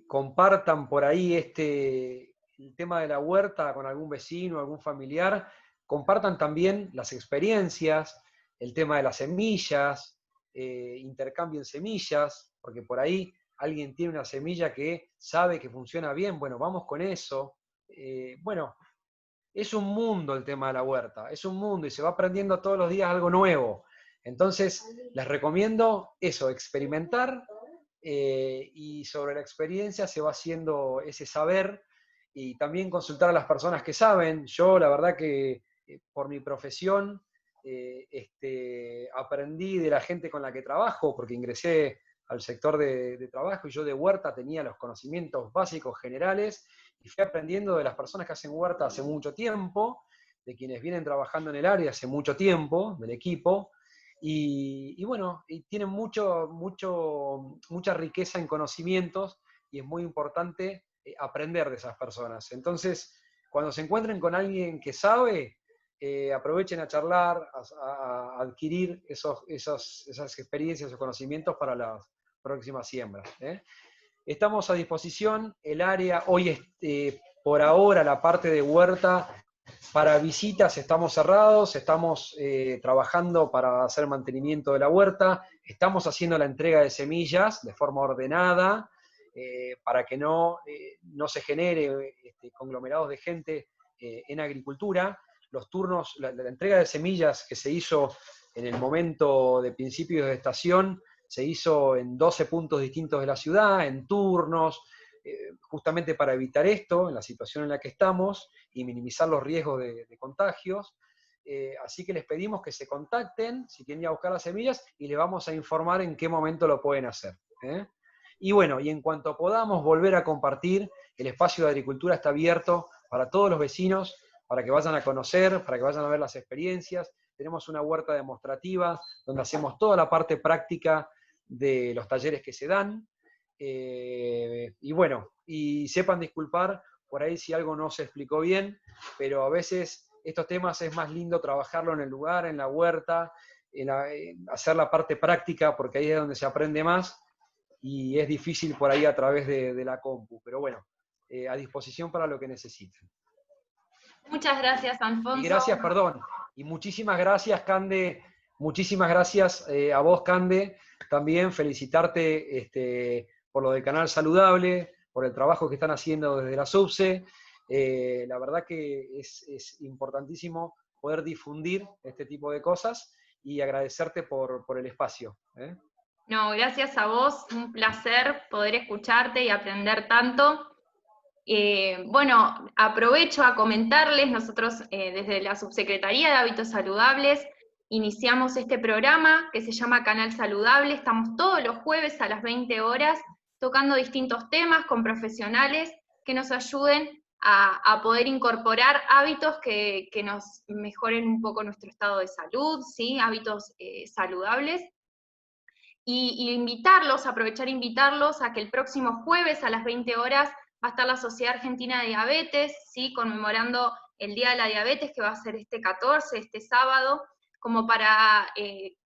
compartan por ahí el tema de la huerta con algún vecino, algún familiar, compartan también las experiencias, el tema de las semillas, intercambien semillas, porque por ahí alguien tiene una semilla que sabe que funciona bien, bueno, vamos con eso. Bueno, es un mundo el tema de la huerta, es un mundo, y se va aprendiendo todos los días algo nuevo. Entonces, les recomiendo eso, experimentar, y sobre la experiencia se va haciendo ese saber, y también consultar a las personas que saben. Yo, la verdad que por mi profesión, aprendí de la gente con la que trabajo, porque ingresé al sector de trabajo, y yo de huerta tenía los conocimientos básicos generales, y fui aprendiendo de las personas que hacen huerta hace mucho tiempo, de quienes vienen trabajando en el área hace mucho tiempo, del equipo, y bueno, y tienen mucha riqueza en conocimientos, y es muy importante aprender de esas personas. Entonces, cuando se encuentren con alguien que sabe, aprovechen a charlar, a adquirir esas experiencias o conocimientos para las próximas siembras. Estamos a disposición, el área, hoy por ahora la parte de huerta, para visitas estamos cerrados, estamos trabajando para hacer mantenimiento de la huerta, estamos haciendo la entrega de semillas de forma ordenada, para que no se genere conglomerados de gente en agricultura. Los turnos, la entrega de semillas que se hizo en el momento de principios de estación, se hizo en 12 puntos distintos de la ciudad, en turnos, justamente para evitar esto, en la situación en la que estamos, y minimizar los riesgos de contagios. Así que les pedimos que se contacten si quieren ir a buscar las semillas, y les vamos a informar en qué momento lo pueden hacer. Y bueno, y en cuanto podamos volver a compartir, el espacio de agricultura está abierto para todos los vecinos, para que vayan a conocer, para que vayan a ver las experiencias. Tenemos una huerta demostrativa donde hacemos toda la parte práctica de los talleres que se dan. Y bueno, y sepan disculpar por ahí si algo no se explicó bien, pero a veces estos temas es más lindo trabajarlo en el lugar, en la huerta, en hacer la parte práctica, porque ahí es donde se aprende más, y es difícil por ahí a través de la compu. Pero bueno, a disposición para lo que necesiten. Muchas gracias, Alfonso. Y gracias, perdón, y muchísimas gracias, Cande, muchísimas gracias a vos, Cande, también felicitarte por lo del canal saludable, por el trabajo que están haciendo desde la SUBSE. La verdad que es importantísimo poder difundir este tipo de cosas, y agradecerte por el espacio. No, gracias a vos, un placer poder escucharte y aprender tanto. Bueno, aprovecho a comentarles, nosotros desde la Subsecretaría de Hábitos Saludables iniciamos este programa que se llama Canal Saludable. Estamos todos los jueves a las 20 horas tocando distintos temas con profesionales que nos ayuden a poder incorporar hábitos que nos mejoren un poco nuestro estado de salud, ¿sí? Hábitos saludables. Y invitarlos, aprovechar e invitarlos a que el próximo jueves a las 20 horas va a estar la Sociedad Argentina de Diabetes, ¿sí? Conmemorando el Día de la Diabetes, que va a ser este 14, este sábado, como para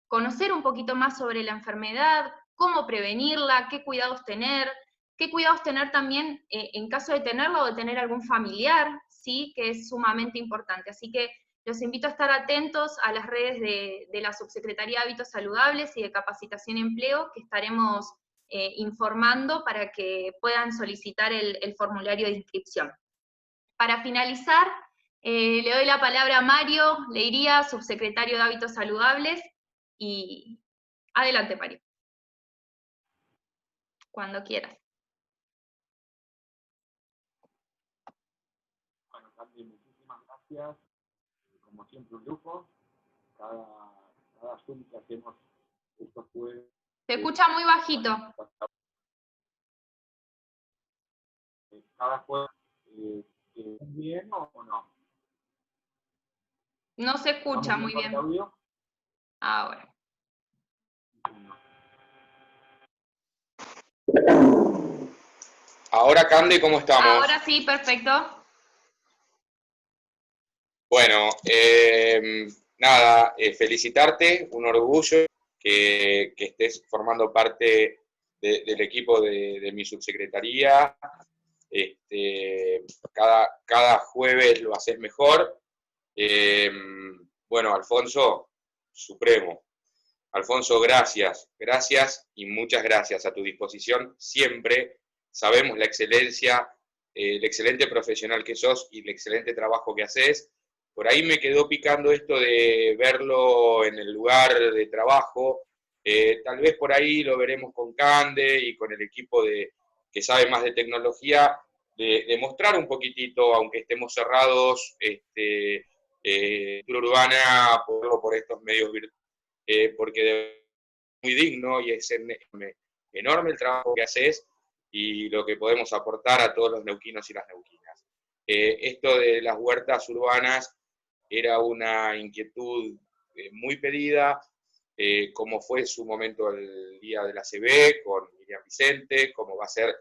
conocer un poquito más sobre la enfermedad, cómo prevenirla, qué cuidados tener también en caso de tenerla o de tener algún familiar, ¿sí? Que es sumamente importante. Así que los invito a estar atentos a las redes de la Subsecretaría de Hábitos Saludables y de Capacitación y Empleo, que estaremos informando para que puedan solicitar el formulario de inscripción. Para finalizar, le doy la palabra a Mario Leiría, Subsecretario de Hábitos Saludables, y adelante, Mario. Cuando quieras. Bueno, también muchísimas gracias. Como siempre, un lujo. Cada Zoom que hacemos estos jueves. Se escucha muy bajito. Cada jueves, ¿bien o no? No se escucha muy bien. Audio? Ahora. Ahora, Cande, ¿cómo estamos? Ahora sí, perfecto. Bueno, nada, felicitarte, un orgullo que estés formando parte del equipo de mi subsecretaría. Cada jueves lo haces mejor. Bueno, Alfonso, supremo. Alfonso, gracias y muchas gracias, a tu disposición siempre. Sabemos la excelencia, el excelente profesional que sos y el excelente trabajo que haces. Por ahí me quedó picando esto de verlo en el lugar de trabajo. Tal vez por ahí lo veremos con Cande y con el equipo que sabe más de tecnología, de mostrar un poquitito, aunque estemos cerrados, cultura urbana, por estos medios virtuales, porque es muy digno y es enorme enorme el trabajo que haces y lo que podemos aportar a todos los neuquinos y las neuquinas. Esto de las huertas urbanas era una inquietud muy pedida, como fue en su momento el Día de la CB con Miriam Vicente, como va a ser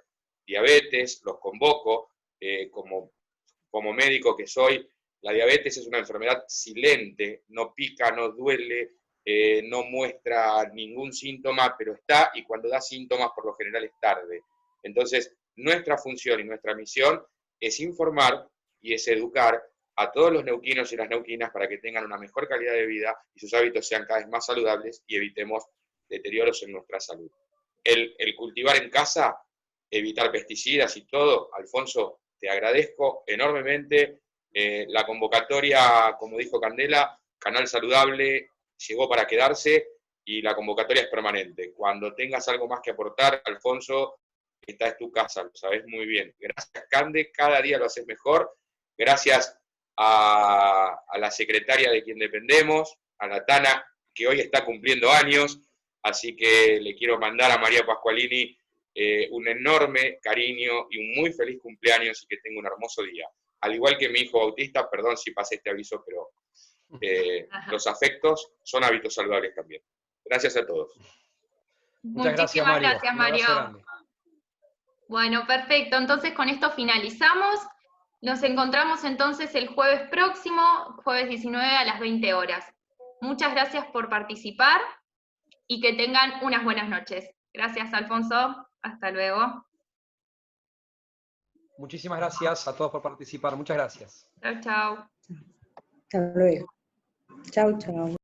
diabetes, los convoco, como médico que soy. La diabetes es una enfermedad silente, no pica, no duele, no muestra ningún síntoma, pero está, y cuando da síntomas por lo general es tarde. Entonces, nuestra función y nuestra misión es informar y es educar a todos los neuquinos y las neuquinas para que tengan una mejor calidad de vida y sus hábitos sean cada vez más saludables y evitemos deterioros en nuestra salud. El cultivar en casa, evitar pesticidas y todo, Alfonso, te agradezco enormemente. La convocatoria, como dijo Candela, Canal Saludable, llegó para quedarse y la convocatoria es permanente. Cuando tengas algo más que aportar, Alfonso, esta es tu casa, lo sabes muy bien. Gracias, Cande, cada día lo haces mejor. Gracias a la secretaria de quien dependemos, a la Tana, que hoy está cumpliendo años, así que le quiero mandar a María Pascualini un enorme cariño y un muy feliz cumpleaños y que tenga un hermoso día. Al igual que mi hijo autista, perdón si pasé este aviso, pero los afectos son hábitos saludables también. Gracias a todos. Muchas gracias, Muchísimas Mario. gracias, Un abrazo Mario. grande. Bueno, perfecto. Entonces con esto finalizamos. Nos encontramos entonces el jueves próximo, jueves 19 a las 20 horas. Muchas gracias por participar y que tengan unas buenas noches. Gracias, Alfonso. Hasta luego. Muchísimas gracias a todos por participar. Muchas gracias. Chau, chau. Hasta luego. Chau, chau.